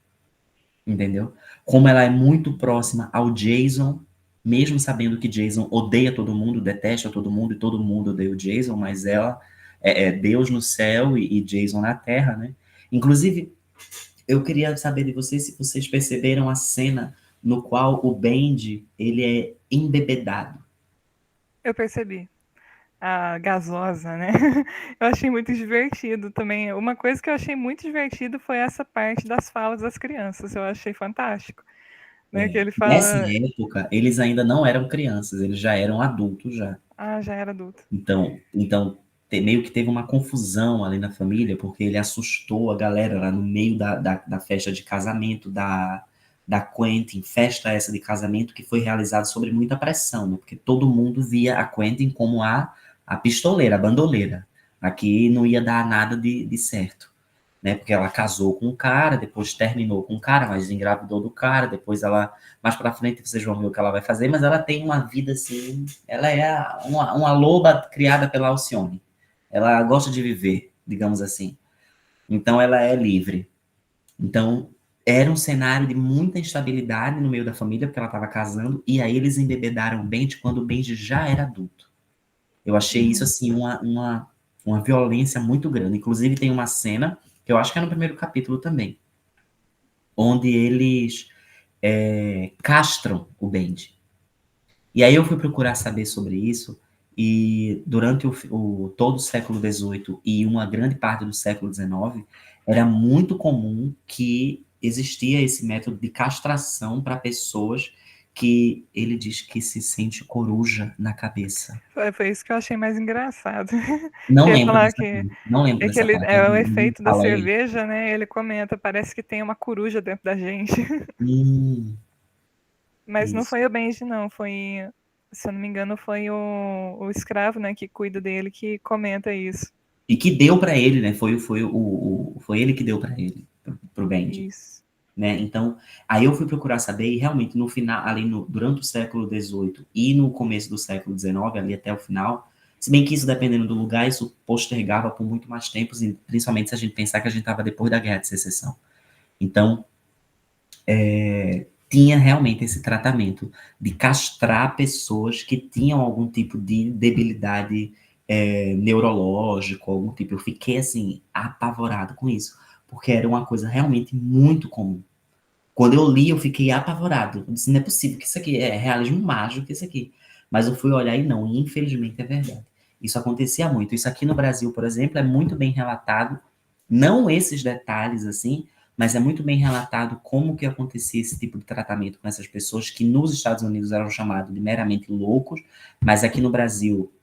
Entendeu? Como ela é muito próxima ao Jason, mesmo sabendo que Jason odeia todo mundo, detesta todo mundo e todo mundo odeia o Jason, mas ela é Deus no céu e Jason na terra, né? Inclusive, eu queria saber de vocês se vocês perceberam a cena no qual o Benji, ele é embebedado. Eu percebi. A gasosa, né? Eu achei muito divertido também. Uma coisa que eu achei muito divertido foi essa parte das falas das crianças. Eu achei fantástico. Né? Que ele Nessa fala. época, eles ainda não eram crianças, eles já eram adultos já. Ah, já era adulto. Então meio que teve uma confusão ali na família, porque ele assustou a galera lá no meio da festa de casamento da Quentin, festa essa de casamento que foi realizada sob muita pressão, né? Porque todo mundo via a Quentin como a pistoleira, a bandoleira. Aqui não ia dar nada de certo, né? Porque ela casou com um cara, depois terminou com um cara, mas engravidou do cara, depois ela, mais pra frente vocês vão ver o que ela vai fazer, mas ela tem uma vida assim, ela é uma loba criada pela Alcione. Ela gosta de viver, digamos assim. Então ela é livre. Então era um cenário de muita instabilidade no meio da família, porque ela estava casando, e aí eles embebedaram o Benji quando o Benji já era adulto. Eu achei isso, assim, uma violência muito grande. Inclusive tem uma cena, que eu acho que é no primeiro capítulo também, onde eles castram o Benji. E aí eu fui procurar saber sobre isso, e durante todo o século XVIII e uma grande parte do século XIX, era muito comum que existia esse método de castração para pessoas que ele diz que se sente coruja na cabeça. Foi isso que eu achei mais engraçado. Não Que ele lembro falar dessa parte. Não lembro é que dessa ele parte. é o Alguém efeito da fala aí. cerveja, né? Ele comenta, parece que tem uma coruja dentro da gente. Mas não Isso. foi o Benji, não. Foi, se eu não me engano, foi o escravo, né, que cuida dele, que comenta isso. E que deu para ele, né? Foi ele que deu para ele, pro Benji. Isso. Né? Então, aí eu fui procurar saber, e realmente no final, durante o século XVIII e no começo do século XIX, ali até o final, se bem que isso, dependendo do lugar, isso postergava por muito mais tempo, e principalmente se a gente pensar que a gente estava depois da Guerra de Secessão. Então, tinha realmente esse tratamento de castrar pessoas que tinham algum tipo de debilidade neurológica, algum tipo. Eu fiquei, assim, apavorado com isso, porque era uma coisa realmente muito comum. Quando eu li, eu fiquei apavorado. Eu disse, não é possível que isso aqui é realismo mágico, isso aqui. Mas eu fui olhar e não, e infelizmente é verdade. Isso acontecia muito. Isso aqui no Brasil, por exemplo, é muito bem relatado. Não esses detalhes, assim, mas é muito bem relatado como que acontecia esse tipo de tratamento com essas pessoas que nos Estados Unidos eram chamados de meramente loucos, mas aqui no Brasil,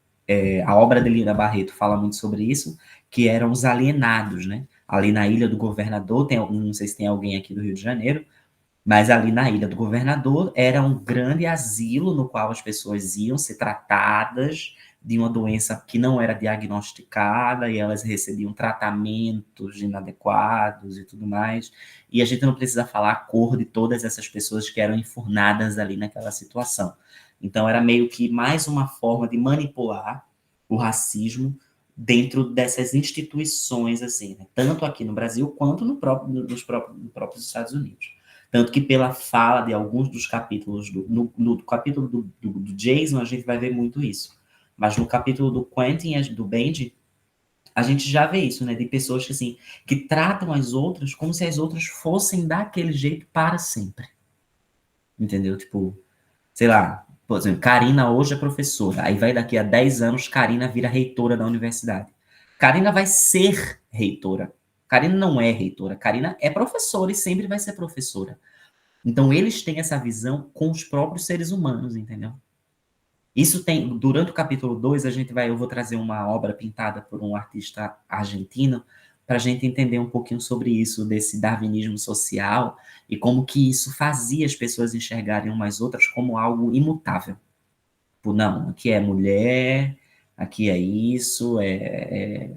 a obra de Lina Barreto fala muito sobre isso, que eram os alienados, né? Ali na Ilha do Governador, não sei se tem alguém aqui do Rio de Janeiro, mas ali na Ilha do Governador era um grande asilo no qual as pessoas iam ser tratadas de uma doença que não era diagnosticada e elas recebiam tratamentos inadequados e tudo mais. E a gente não precisa falar a cor de todas essas pessoas que eram enfurnadas ali naquela situação. Então era meio que mais uma forma de manipular o racismo dentro dessas instituições, assim, né? Tanto aqui no Brasil quanto nos próprios Estados Unidos. Tanto que pela fala de alguns dos capítulos, no capítulo do Jason, a gente vai ver muito isso. Mas no capítulo do Quentin, do Benji, a gente já vê isso, né? De pessoas que, assim, que tratam as outras como se as outras fossem daquele jeito para sempre. Entendeu? Tipo, sei lá, Por exemplo, Karina hoje é professora, aí vai daqui a 10 anos, Karina vira reitora da universidade. Karina vai ser reitora. Karina não é reitora, Karina é professora e sempre vai ser professora. Então, eles têm essa visão com os próprios seres humanos, entendeu? Isso tem, durante o capítulo 2, eu vou trazer uma obra pintada por um artista argentino, para a gente entender um pouquinho sobre isso, desse darwinismo social, e como que isso fazia as pessoas enxergarem umas outras como algo imutável. Não, aqui é mulher, aqui é isso, é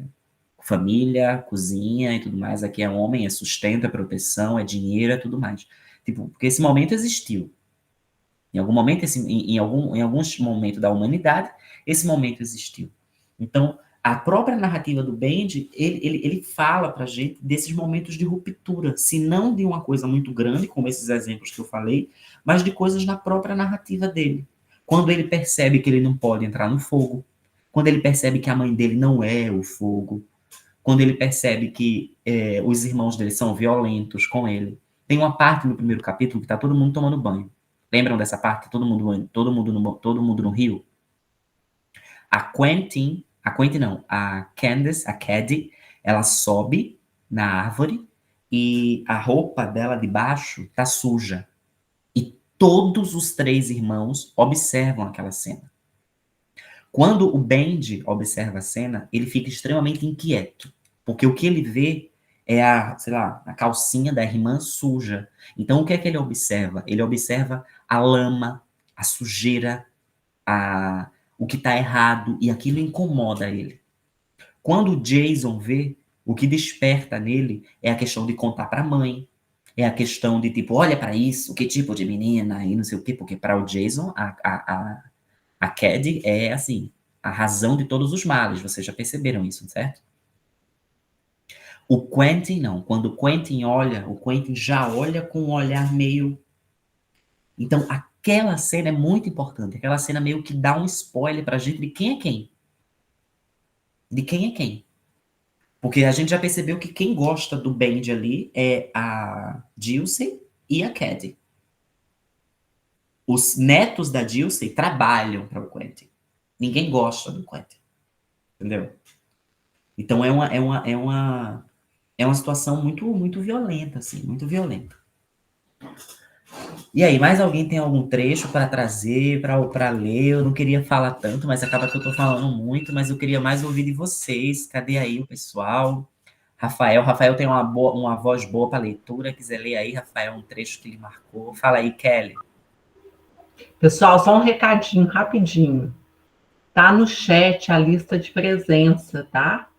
família, cozinha e tudo mais, aqui é homem, é sustento, é proteção, é dinheiro, é tudo mais. Tipo, porque esse momento existiu. Em algum momento, em alguns momentos da humanidade, esse momento existiu. Então, a própria narrativa do Bendy, ele fala pra gente desses momentos de ruptura, se não de uma coisa muito grande, como esses exemplos que eu falei, mas de coisas na própria narrativa dele. Quando ele percebe que ele não pode entrar no fogo, quando ele percebe que a mãe dele não é o fogo, quando ele percebe que os irmãos dele são violentos com ele. Tem uma parte no primeiro capítulo que está todo mundo tomando banho. Lembram dessa parte? Todo mundo no rio? A Candace, a Caddy, ela sobe na árvore e a roupa dela de baixo tá suja. E todos os 3 irmãos observam aquela cena. Quando o Bendy observa a cena, ele fica extremamente inquieto, porque o que ele vê é a calcinha da irmã suja. Então, o que é que ele observa? Ele observa a lama, a sujeira, o que está errado, e aquilo incomoda ele. Quando o Jason vê, o que desperta nele é a questão de contar para a mãe, é a questão de tipo, olha para isso, que tipo de menina, e não sei o quê, porque para o Jason, a Caddy é, assim, a razão de todos os males, vocês já perceberam isso, certo? O Quentin não. Quando o Quentin olha, o Quentin já olha com um olhar meio... Então, aquela cena é muito importante. Aquela cena meio que dá um spoiler pra gente de quem é quem. De quem é quem. Porque a gente já percebeu que quem gosta do Bendy ali é a Dilsey e a Caddy. Os netos da Dilsey trabalham para o Quentin. Ninguém gosta do Quentin. Entendeu? Então, é uma situação muito, muito violenta, assim, muito violenta. E aí, mais alguém tem algum trecho para trazer, para ler? Eu não queria falar tanto, mas acaba que eu estou falando muito, mas eu queria mais ouvir de vocês. Cadê aí o pessoal? Rafael tem uma voz boa para leitura. Quiser ler aí, Rafael, um trecho que ele marcou. Fala aí, Kelly. Pessoal, só um recadinho rapidinho. Tá no chat a lista de presença, tá?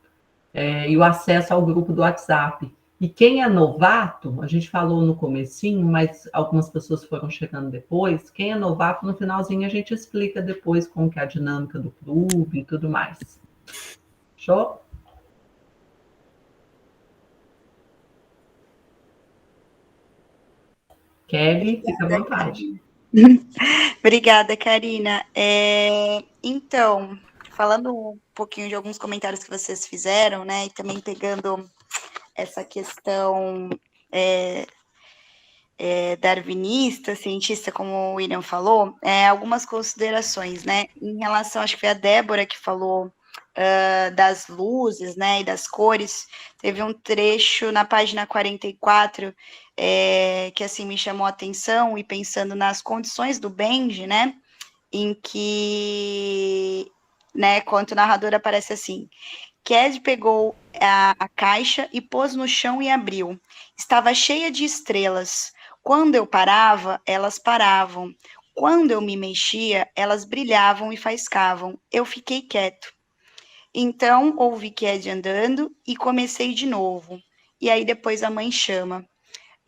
E o acesso ao grupo do WhatsApp. E quem é novato, a gente falou no comecinho, mas algumas pessoas foram chegando depois, quem é novato, no finalzinho a gente explica depois como que é a dinâmica do clube e tudo mais. Show? Kelly, fica à vontade. Obrigada, Karina. Então, falando um pouquinho de alguns comentários que vocês fizeram, né, e também pegando essa questão darwinista, cientista, como o William falou, algumas considerações, né, em relação, acho que foi a Débora que falou das luzes, né, e das cores. Teve um trecho na página 44 que, assim, me chamou a atenção, e pensando nas condições do Bendy, né, em que, né, quando o narrador aparece assim: Cad pegou a caixa e pôs no chão e abriu. Estava cheia de estrelas. Quando eu parava, elas paravam. Quando eu me mexia, elas brilhavam e faiscavam. Eu fiquei quieto. Então, ouvi Cad andando e comecei de novo. E aí depois a mãe chama.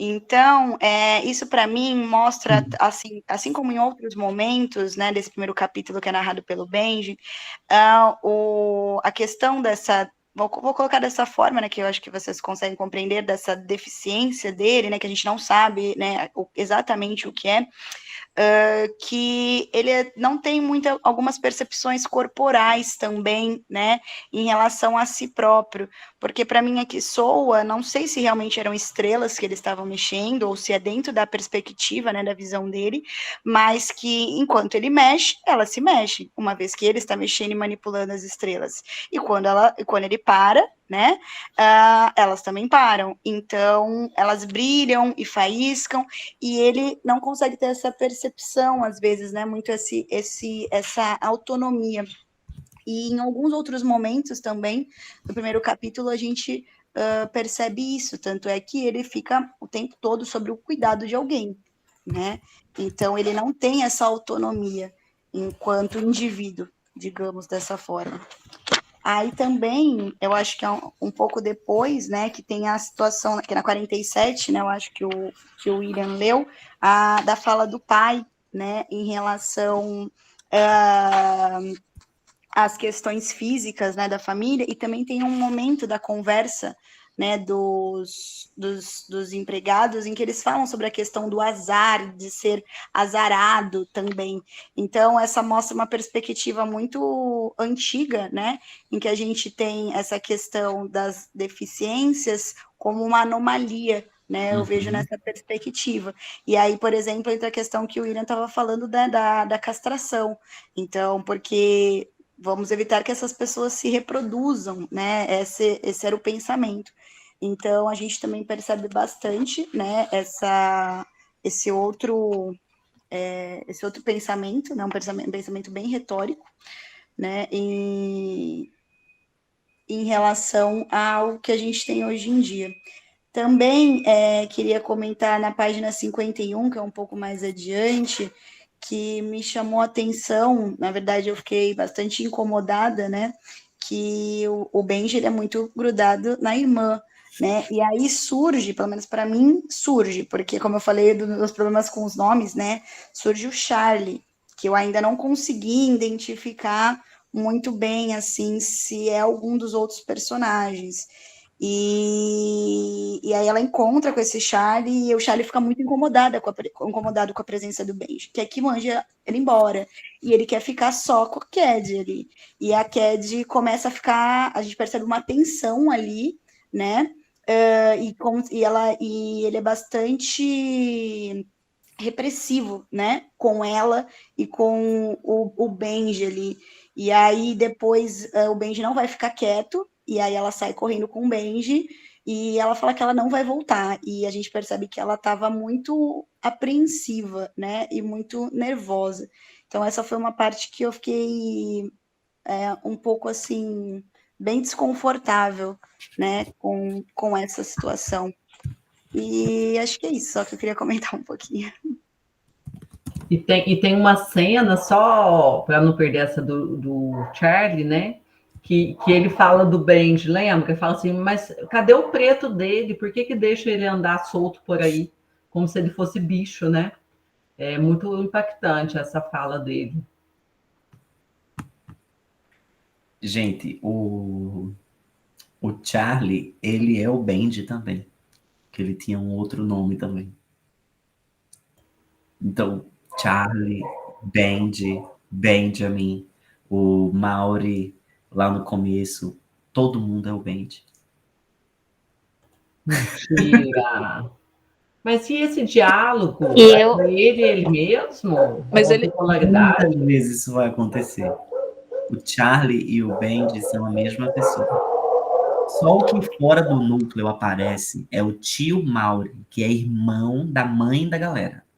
Então, isso para mim mostra, assim como em outros momentos, né, desse primeiro capítulo que é narrado pelo Bendy, a questão dessa, vou colocar dessa forma, né, que eu acho que vocês conseguem compreender, dessa deficiência dele, né, que a gente não sabe, né, exatamente o que é, que ele não tem algumas percepções corporais também, né, em relação a si próprio, porque para mim aqui soa, não sei se realmente eram estrelas que eles estavam mexendo, ou se é dentro da perspectiva, né, da visão dele, mas que enquanto ele mexe, ela se mexe, uma vez que ele está mexendo e manipulando as estrelas, e quando ele para, né, elas também param, então elas brilham e faíscam, e ele não consegue ter essa percepção, às vezes, né, muito essa autonomia. E em alguns outros momentos também, no primeiro capítulo, a gente percebe isso, tanto é que ele fica o tempo todo sobre o cuidado de alguém, né? Então, ele não tem essa autonomia enquanto indivíduo, digamos dessa forma. Aí também, eu acho que é um pouco depois, né, que tem a situação, que na 47, né, eu acho que o William leu, da fala do pai, né, em relação às questões físicas, né, da família, e também tem um momento da conversa, né, dos empregados, em que eles falam sobre a questão do azar, de ser azarado também. Então, essa mostra uma perspectiva muito antiga, né, em que a gente tem essa questão das deficiências como uma anomalia, né, eu vejo nessa perspectiva. E aí, por exemplo, entra a questão que o William estava falando, né, da castração. Então, porque vamos evitar que essas pessoas se reproduzam, né? Esse era o pensamento. Então, a gente também percebe bastante, né, esse outro pensamento, né, um pensamento bem retórico, né, em relação ao que a gente tem hoje em dia. Também queria comentar na página 51, que é um pouco mais adiante, que me chamou a atenção, na verdade eu fiquei bastante incomodada, né, que o Benji ele é muito grudado na irmã, né, e aí surge, pelo menos para mim, surge, porque como eu falei dos problemas com os nomes, né, surge o Charlie, que eu ainda não consegui identificar muito bem, assim, se é algum dos outros personagens. E aí ela encontra com esse Charlie e o Charlie fica muito incomodado com a presença do Benji, que é que manda ele embora. E ele quer ficar só com a Cad ali. E a Cad começa a ficar, a gente percebe uma tensão ali, né? E ele é bastante repressivo, né? Com ela e com o Benji ali. E aí depois o Benji não vai ficar quieto, e aí ela sai correndo com o Benji, e ela fala que ela não vai voltar, e a gente percebe que ela estava muito apreensiva, né, e muito nervosa. Então essa foi uma parte que eu fiquei um pouco assim, bem desconfortável, né, com essa situação. E acho que é isso, só que eu queria comentar um pouquinho. E tem uma cena, só para não perder essa do Charlie, né? Que ele fala do Benji, lembra? Que ele fala assim, mas cadê o preto dele? Por que deixa ele andar solto por aí? Como se ele fosse bicho, né? É muito impactante essa fala dele. Gente, o Charlie, ele é o Benji também. Que ele tinha um outro nome também. Então, Charlie, Benji, Benjamin, o Maury, lá no começo, todo mundo é o Benji. Mentira! Mas e esse diálogo? Ele mesmo? Mas ele... Muitas vezes isso vai acontecer. O Charlie e o Benji são a mesma pessoa. Só o que fora do núcleo aparece é o tio Maury, que é irmão da mãe da galera.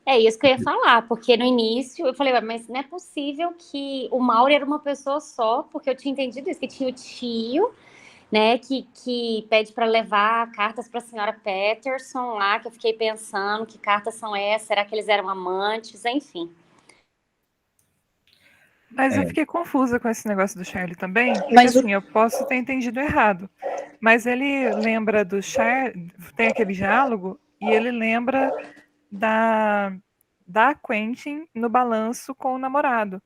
É isso que eu ia falar, porque no início eu falei, mas não é possível que o Maury era uma pessoa só, porque eu tinha entendido isso, que tinha o tio, né, que pede para levar cartas para a senhora Patterson lá, que eu fiquei pensando, que cartas são essas? Será que eles eram amantes? Enfim. Mas eu fiquei confusa com esse negócio do Charlie também, porque assim, eu posso ter entendido errado, mas ele lembra do Charlie, tem aquele diálogo, e ele lembra da Quentin no balanço com o namorado.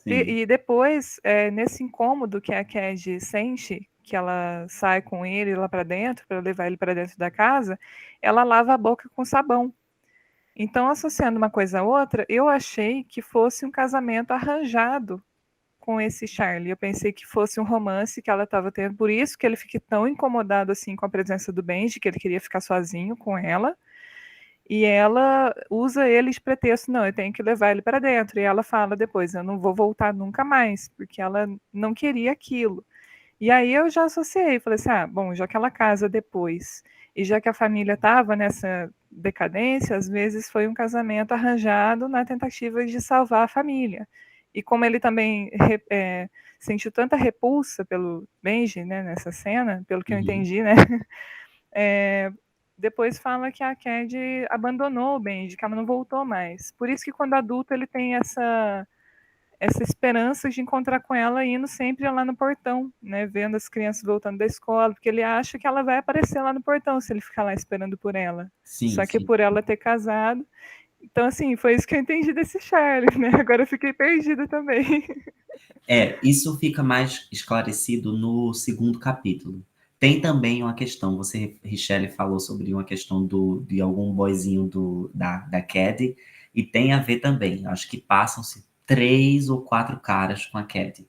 E depois, nesse incômodo que a Cad sente, que ela sai com ele lá para dentro, para levar ele para dentro da casa, ela lava a boca com sabão. Então, associando uma coisa a outra, eu achei que fosse um casamento arranjado com esse Charlie. Eu pensei que fosse um romance que ela estava tendo, por isso que ele fique tão incomodado assim com a presença do Benji, que ele queria ficar sozinho com ela. E ela usa ele de pretexto, não, eu tenho que levar ele para dentro. E ela fala depois, eu não vou voltar nunca mais, porque ela não queria aquilo. E aí eu já associei, falei assim, bom, já que ela casa depois, e já que a família estava nessa decadência, às vezes foi um casamento arranjado na tentativa de salvar a família. E como ele também sentiu tanta repulsa pelo Benji, né, nessa cena, pelo que eu entendi, né, depois fala que a Cad abandonou o Benji, que ela não voltou mais. Por isso que quando adulto ele tem essa esperança de encontrar com ela indo sempre lá no portão, né, vendo as crianças voltando da escola, porque ele acha que ela vai aparecer lá no portão se ele ficar lá esperando por ela. Sim, Só que sim. por ela ter casado. Então, assim, foi isso que eu entendi desse Charlie, né? Agora eu fiquei perdida também. Isso fica mais esclarecido no segundo capítulo. Tem também uma questão, você, Richelle, falou sobre uma questão de algum boyzinho da Cad, e tem a ver também, acho que passam-se 3 ou 4 caras com a Cad.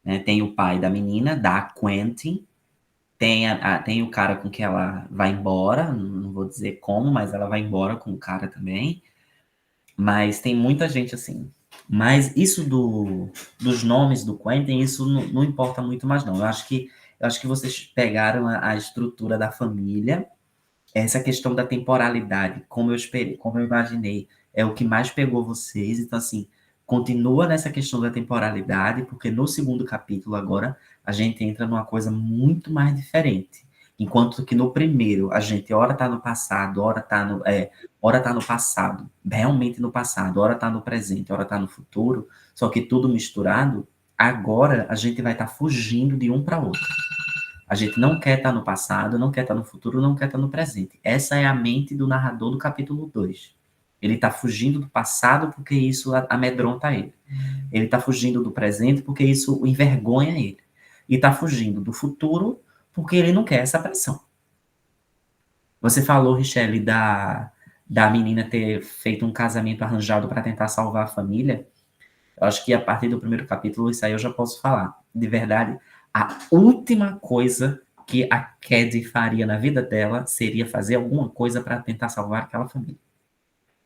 Né? Tem o pai da menina, da Quentin, tem o cara com que ela vai embora, não vou dizer como, mas ela vai embora com o cara também, mas tem muita gente assim. Mas isso dos nomes do Quentin, isso não importa muito mais não, eu acho que vocês pegaram a estrutura da família, essa questão da temporalidade, como eu esperei, como eu imaginei, é o que mais pegou vocês. Então, assim, continua nessa questão da temporalidade, porque no segundo capítulo agora a gente entra numa coisa muito mais diferente. Enquanto que no primeiro a gente ora tá no passado, ora tá no passado, realmente no passado, ora tá no presente, ora tá no futuro, só que tudo misturado. Agora a gente vai estar fugindo de um para outro. A gente não quer estar no passado, não quer estar no futuro, não quer estar no presente. Essa é a mente do narrador do capítulo 2. Ele está fugindo do passado porque isso amedronta ele. Ele está fugindo do presente porque isso envergonha ele. E está fugindo do futuro porque ele não quer essa pressão. Você falou, Richelle, da menina ter feito um casamento arranjado para tentar salvar a família. Eu acho que a partir do primeiro capítulo, isso aí eu já posso falar. De verdade, a última coisa que a Cad faria na vida dela seria fazer alguma coisa para tentar salvar aquela família.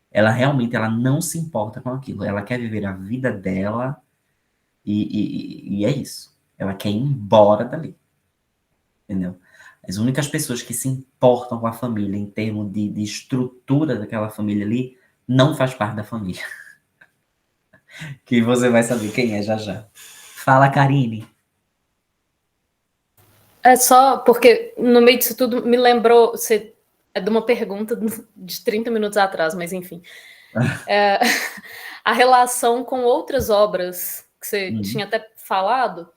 Ela realmente não se importa com aquilo. Ela quer viver a vida dela e é isso. Ela quer ir embora dali. Entendeu? As únicas pessoas que se importam com a família em termos de estrutura daquela família ali não faz parte da família. Que você vai saber quem é já já. Fala, Karine. É só porque no meio disso tudo me lembrou de uma pergunta de 30 minutos atrás, mas enfim. A relação com outras obras que você tinha até falado,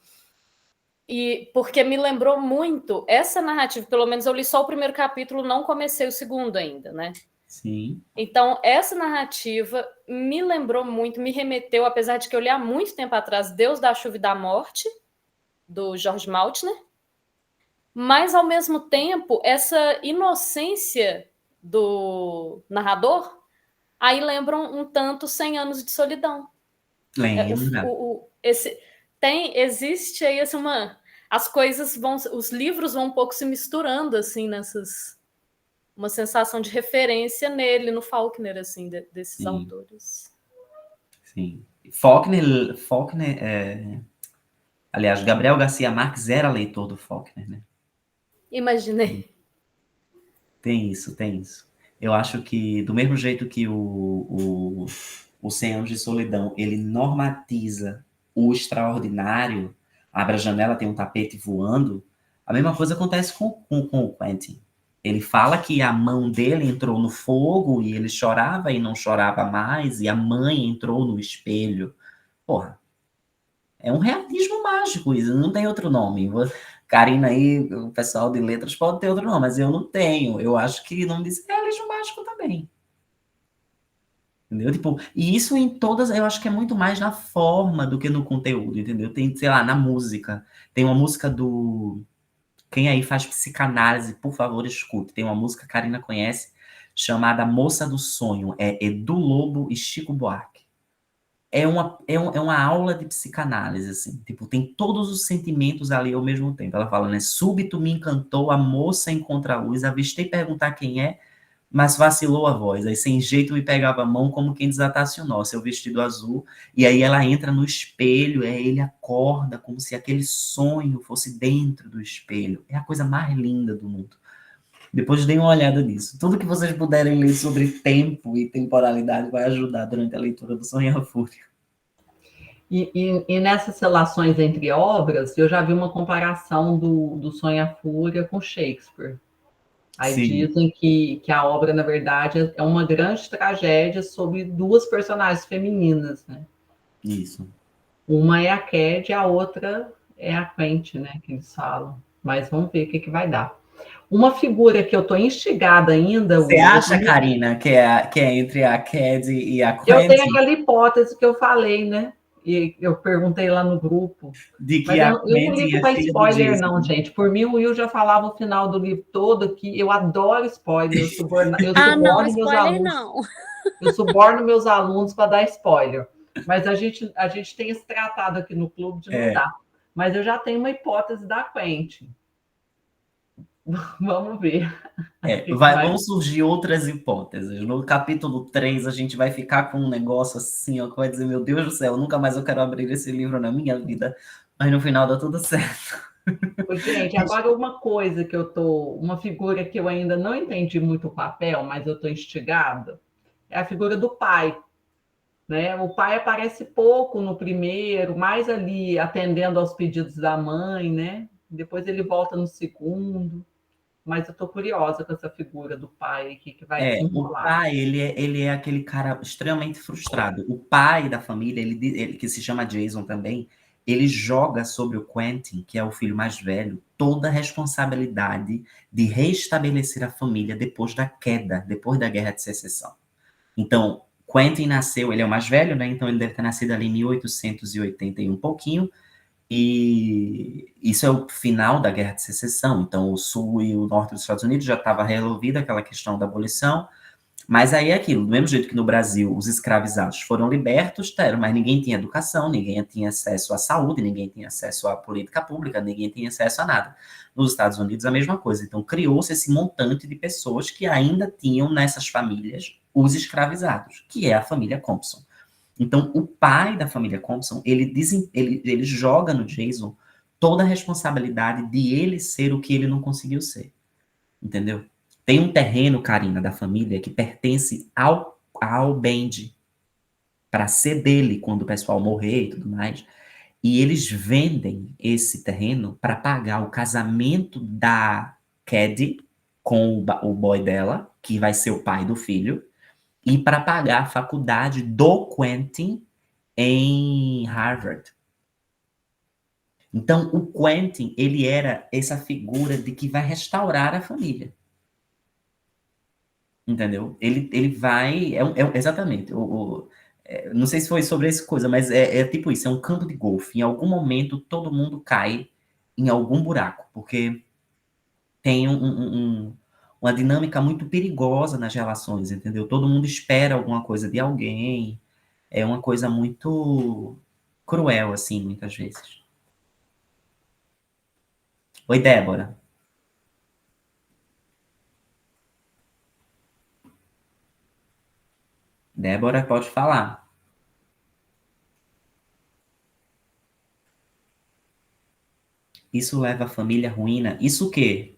e porque me lembrou muito essa narrativa, pelo menos eu li só o primeiro capítulo, não comecei o segundo ainda, né? Sim. Então, essa narrativa me lembrou muito, me remeteu, apesar de que eu li há muito tempo atrás, Deus da Chuva e da Morte, do George Maltner, mas, ao mesmo tempo, essa inocência do narrador, aí lembram um tanto 100 Anos de Solidão. Lembra. Existe aí assim, as coisas os livros vão um pouco se misturando assim uma sensação de referência nele, no Faulkner, assim, desses autores. Sim. Faulkner, aliás, Gabriel Garcia Marques era leitor do Faulkner, né? Imaginei. Tem isso. Eu acho que, do mesmo jeito que o 100 Anos de Solidão, ele normatiza o extraordinário, abre a janela, tem um tapete voando, a mesma coisa acontece com o Quentin. Ele fala que a mão dele entrou no fogo e ele chorava e não chorava mais, e a mãe entrou no espelho. Porra, é um realismo mágico isso, não tem outro nome. Karina aí, o pessoal de letras pode ter outro nome, mas eu não tenho. Eu acho que o nome disso é realismo mágico também. Entendeu? Tipo, e isso em todas, eu acho que é muito mais na forma do que no conteúdo, entendeu? Tem, sei lá, na música. Tem uma música do... Quem aí faz psicanálise, por favor, escute. Tem uma música que a Karina conhece, chamada Moça do Sonho, é Edu Lobo e Chico Buarque. É uma aula de psicanálise, assim, tipo, tem todos os sentimentos ali ao mesmo tempo. Ela fala, né, súbito me encantou, a moça encontra a luz, avistei perguntar quem é, mas vacilou a voz, aí sem jeito me pegava a mão como quem desatasse o nó, seu vestido azul, e aí ela entra no espelho, aí ele acorda como se aquele sonho fosse dentro do espelho. É a coisa mais linda do mundo. Depois deem uma olhada nisso. Tudo que vocês puderem ler sobre tempo e temporalidade vai ajudar durante a leitura do Sonho e a Fúria. E nessas relações entre obras, eu já vi uma comparação do Sonho e a Fúria com Shakespeare. Aí Sim. dizem que a obra, na verdade, é uma grande tragédia sobre duas personagens femininas, né? Isso. Uma é a Cad e a outra é a Quente, né? Que eles falam. Mas vamos ver o que vai dar. Uma figura que eu estou instigada ainda... Você acha, Karina, que é entre a Cad e a Quente? Eu tenho aquela hipótese que eu falei, né? E eu perguntei lá no grupo. De que mas a eu não li é para filha do spoiler, Jason. não, gente. Por mim, o Will já falava o final do livro todo aqui. Eu adoro spoiler. Eu suborno meus spoiler alunos. não. Eu suborno meus alunos para dar spoiler. Mas a gente tem esse tratado aqui no clube de não dar. Mas eu já tenho uma hipótese da Quente. Vamos ver. Vão surgir outras hipóteses. No capítulo 3, a gente vai ficar com um negócio assim, ó, que vai dizer, meu Deus do céu, nunca mais eu quero abrir esse livro na minha vida. Mas no final dá tudo certo. Gente, agora uma figura que eu ainda não entendi muito o papel, mas eu estou instigada, é a figura do pai. Né? O pai aparece pouco no primeiro, mais ali atendendo aos pedidos da mãe, né? Depois ele volta no segundo. Mas eu estou curiosa com essa figura do pai que vai desenrolar. O pai, ele é aquele cara extremamente frustrado. O pai da família, ele que se chama Jason também, ele joga sobre o Quentin, que é o filho mais velho, toda a responsabilidade de restabelecer a família depois da queda, depois da Guerra de Secessão. Então, Quentin nasceu, ele é o mais velho, né? Então ele deve ter nascido ali em 1880 e um pouquinho, e isso é o final da Guerra de Secessão. Então o sul e o norte dos Estados Unidos já estava resolvida aquela questão da abolição, mas aí é aquilo, do mesmo jeito que no Brasil os escravizados foram libertos, mas ninguém tinha educação, ninguém tinha acesso à saúde, ninguém tinha acesso à política pública, ninguém tinha acesso a nada. Nos Estados Unidos a mesma coisa. Então criou-se esse montante de pessoas que ainda tinham nessas famílias os escravizados, que é a família Compson. Então, o pai da família Compson, ele joga no Jason toda a responsabilidade de ele ser o que ele não conseguiu ser. Entendeu? Tem um terreno, Karina, da família, que pertence ao Bendy, para ser dele quando o pessoal morrer e tudo mais. E eles vendem esse terreno para pagar o casamento da Cady com o boy dela, que vai ser o pai do filho, e para pagar a faculdade do Quentin em Harvard. Então, o Quentin, ele era essa figura de que vai restaurar a família. Entendeu? Ele vai... exatamente. Não sei se foi sobre essa coisa, mas é tipo isso, é um campo de golfe. Em algum momento, todo mundo cai em algum buraco, porque tem uma dinâmica muito perigosa nas relações, entendeu? Todo mundo espera alguma coisa de alguém. É uma coisa muito cruel, assim, muitas vezes. Oi, Débora. Débora, pode falar. Isso leva a família à ruína. Isso o quê?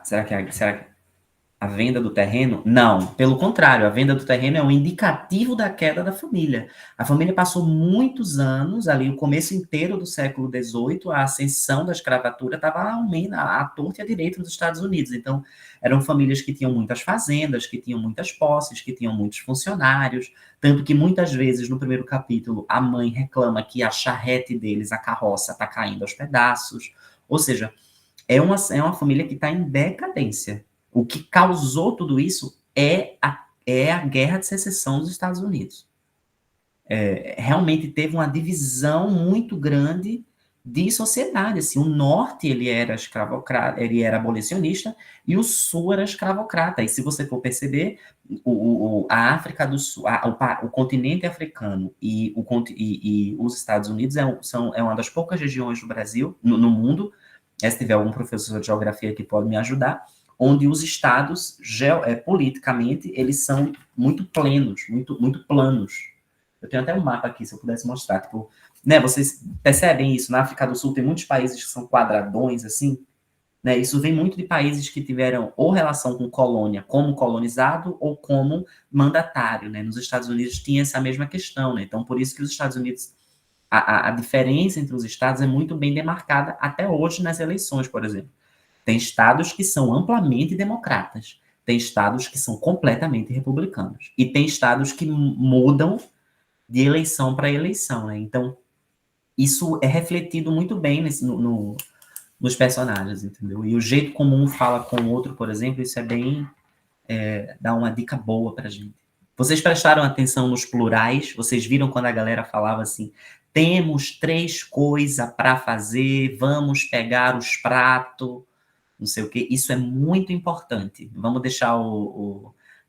Será que a venda do terreno? Não, pelo contrário, a venda do terreno é um indicativo da queda da família. A família passou muitos anos, ali o começo inteiro do século XVIII, a ascensão da escravatura estava à torta e à direita nos Estados Unidos. Então, eram famílias que tinham muitas fazendas, que tinham muitas posses, que tinham muitos funcionários, tanto que muitas vezes, no primeiro capítulo, a mãe reclama que a charrete deles, a carroça, está caindo aos pedaços. Ou seja, é uma família que está em decadência. O que causou tudo isso é a Guerra de Secessão dos Estados Unidos. Realmente teve uma divisão muito grande de sociedade, assim, o norte ele era escravocrata, ele era abolicionista, e o sul era escravocrata, e se você for perceber, a África do Sul, o continente africano e os Estados Unidos é uma das poucas regiões do Brasil, no mundo, se tiver algum professor de geografia que pode me ajudar, onde os estados, politicamente, eles são muito plenos, muito planos. Eu tenho até um mapa aqui, se eu pudesse mostrar, tipo, né, vocês percebem isso? Na África do Sul tem muitos países que são quadradões, assim, né? Isso vem muito de países que tiveram ou relação com colônia, como colonizado, ou como mandatário, né? Nos Estados Unidos tinha essa mesma questão, né? Então, por isso que os Estados Unidos, a diferença entre os estados é muito bem demarcada até hoje nas eleições, por exemplo. Tem estados que são amplamente democratas, tem estados que são completamente republicanos, e tem estados que mudam de eleição para eleição, né? Então, isso é refletido muito bem nos personagens, entendeu? E o jeito como um fala com o outro, por exemplo, isso é bem... dá uma dica boa pra gente. Vocês prestaram atenção nos plurais? Vocês viram quando a galera falava assim, temos 3 coisas para fazer, vamos pegar os pratos, não sei o quê. Isso é muito importante. Vamos deixar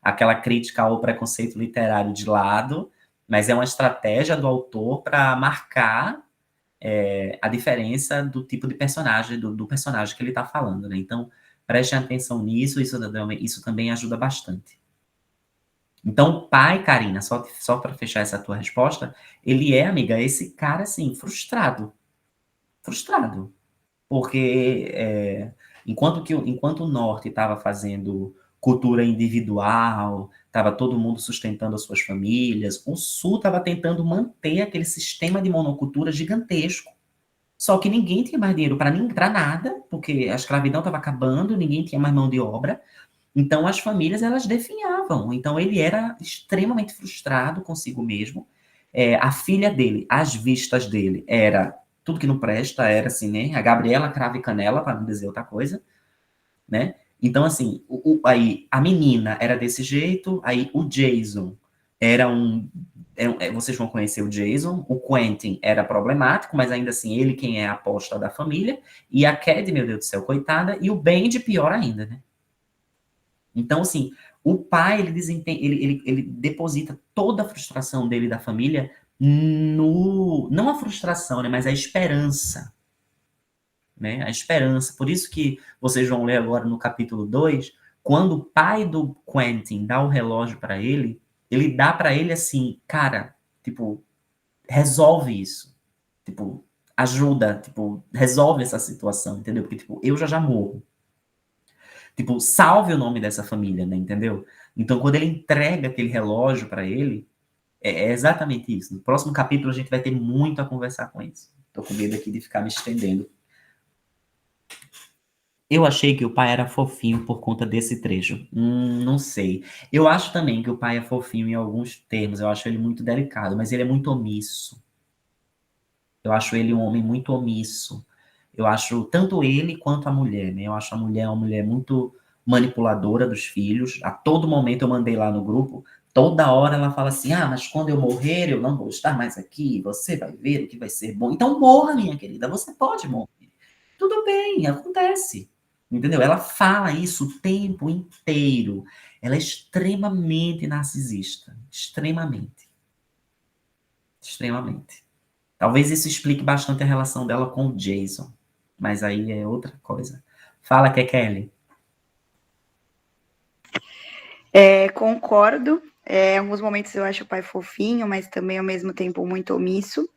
aquela crítica ao preconceito literário de lado, mas é uma estratégia do autor para marcar a diferença do tipo de personagem, do personagem que ele está falando, né? Então, prestem atenção nisso, isso também ajuda bastante. Então, o pai, Karina, só para fechar essa tua resposta, ele é, amiga, esse cara, assim, frustrado. Frustrado. Porque enquanto o Norte estava fazendo cultura individual, estava todo mundo sustentando as suas famílias, o Sul estava tentando manter aquele sistema de monocultura gigantesco. Só que ninguém tinha mais dinheiro para nada, porque a escravidão estava acabando, ninguém tinha mais mão de obra. Então, as famílias, elas definhavam. Então, ele era extremamente frustrado consigo mesmo. A filha dele, às vistas dele, era tudo que não presta, era assim, né? A Gabriela Cravo e Canela, para não dizer outra coisa, né? Então, assim, aí a menina era desse jeito, aí o Jason era vocês vão conhecer o Jason, o Quentin era problemático, mas ainda assim, ele quem é a aposta da família, e a Cad, meu Deus do céu, coitada, e o Benji, pior ainda, né? Então, assim, o pai, ele deposita toda a frustração dele da família não a frustração, né, mas a esperança, né, a esperança. Por isso que vocês vão ler agora no capítulo 2, quando o pai do Quentin dá o relógio para ele dá para ele assim, cara, tipo, resolve isso, tipo, ajuda, tipo, resolve essa situação, entendeu? Porque, tipo, eu já morro. Tipo, salve o nome dessa família, né, entendeu? Então, quando ele entrega aquele relógio para ele, é exatamente isso. No próximo capítulo, a gente vai ter muito a conversar com isso. Tô com medo aqui de ficar me estendendo. Eu achei que o pai era fofinho por conta desse trecho. Não sei. Eu acho também que o pai é fofinho em alguns termos. Eu acho ele muito delicado, mas ele é muito omisso. Eu acho ele um homem muito omisso. Eu acho tanto ele quanto a mulher, né? Eu acho a mulher uma mulher muito manipuladora dos filhos. A todo momento eu mandei lá no grupo, toda hora ela fala assim, mas quando eu morrer eu não vou estar mais aqui, você vai ver o que vai ser bom. Então morra, minha querida, você pode morrer. Tudo bem, acontece. Entendeu? Ela fala isso o tempo inteiro. Ela é extremamente narcisista. Extremamente. Extremamente. Talvez isso explique bastante a relação dela com o Jason. Mas aí é outra coisa. Fala, Kelly. Concordo. Em alguns momentos eu acho o pai fofinho, mas também ao mesmo tempo muito omisso.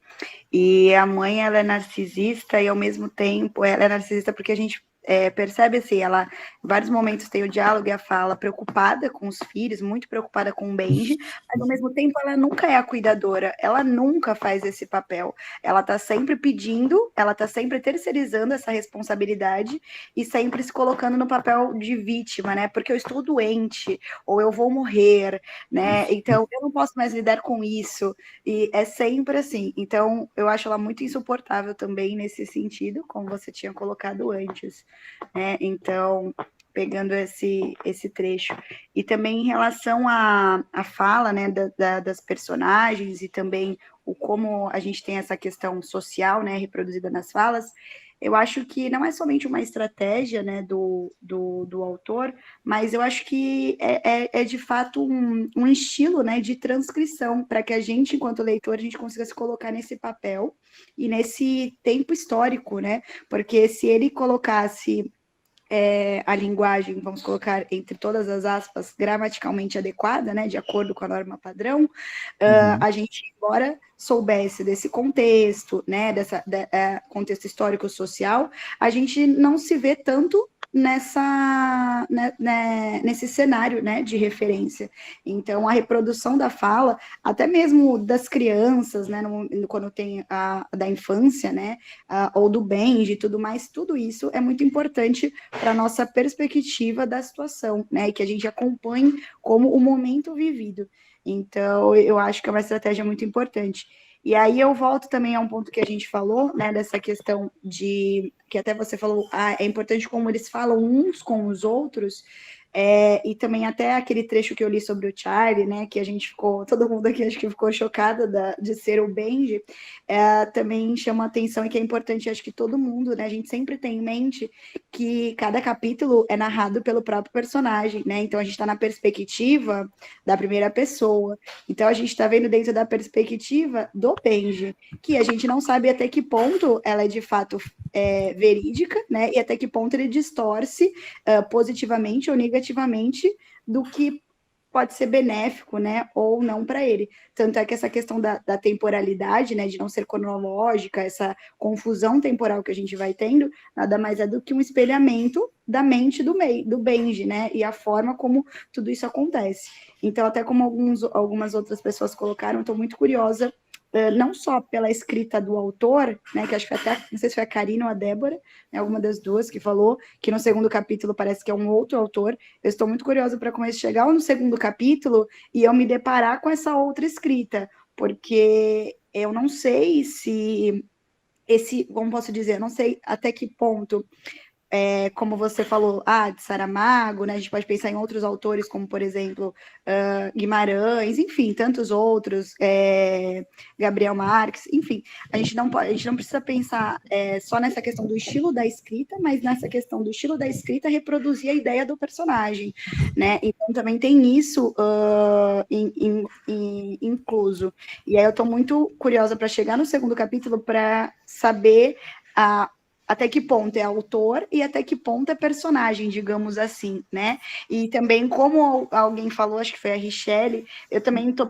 E a mãe, ela é narcisista e ao mesmo tempo ela é narcisista porque a gente percebe assim, ela em vários momentos tem o diálogo e a fala preocupada com os filhos, muito preocupada com o Benji, mas ao mesmo tempo ela nunca é a cuidadora, ela nunca faz esse papel, ela tá sempre pedindo, ela tá sempre terceirizando essa responsabilidade e sempre se colocando no papel de vítima, né, porque eu estou doente, ou eu vou morrer, né, então eu não posso mais lidar com isso, e é sempre assim, então eu acho ela muito insuportável também nesse sentido, como você tinha colocado antes. Então, pegando esse trecho. E também em relação à fala, né, das personagens e também o como a gente tem essa questão social, né, reproduzida nas falas, eu acho que não é somente uma estratégia, né, do autor, mas eu acho que é de fato um estilo, né, de transcrição, para que a gente, enquanto leitor, a gente consiga se colocar nesse papel e nesse tempo histórico, né, porque se ele colocasse a linguagem, vamos colocar entre todas as aspas, gramaticalmente adequada, né, de acordo com a norma padrão, a gente, embora soubesse desse contexto, né, contexto histórico-social, a gente não se vê tanto nesse cenário, né, de referência. Então, a reprodução da fala, até mesmo das crianças, né, quando tem da infância, né, ou do Benji e tudo mais, tudo isso é muito importante para a nossa perspectiva da situação, né, e que a gente acompanhe como o momento vivido. Então, eu acho que é uma estratégia muito importante. E aí eu volto também a um ponto que a gente falou, né, dessa questão que até você falou, é importante como eles falam uns com os outros, e também até aquele trecho que eu li sobre o Charlie, né, que a gente ficou, todo mundo aqui acho que ficou chocada de ser o Benji, também chama atenção e que é importante, acho que todo mundo, né, a gente sempre tem em mente que cada capítulo é narrado pelo próprio personagem, né, então a gente está na perspectiva da primeira pessoa, então a gente está vendo dentro da perspectiva do Benji, que a gente não sabe até que ponto ela é de fato verídica, né, e até que ponto ele distorce positivamente ou negativamente do que pode ser benéfico, né, ou não para ele. Tanto é que essa questão da temporalidade, né, de não ser cronológica, essa confusão temporal que a gente vai tendo, nada mais é do que um espelhamento da mente do Benji, né, e a forma como tudo isso acontece. Então, até como algumas outras pessoas colocaram, estou muito curiosa, não só pela escrita do autor, né, que acho que até, não sei se foi a Karina ou a Débora, né, alguma das duas que falou, que no segundo capítulo parece que é um outro autor. Eu estou muito curiosa para como chegar no segundo capítulo e eu me deparar com essa outra escrita, porque eu não sei se como posso dizer, eu não sei até que ponto, como você falou, de Saramago, né? A gente pode pensar em outros autores, como, por exemplo, Guimarães, enfim, tantos outros, Gabriel Marques, enfim, a gente não precisa pensar só nessa questão do estilo da escrita, mas nessa questão do estilo da escrita reproduzir a ideia do personagem, né? Então também tem isso incluso. E aí eu estou muito curiosa para chegar no segundo capítulo para saber até que ponto é autor e até que ponto é personagem, digamos assim, né? E também, como alguém falou, acho que foi a Richelle, eu também tô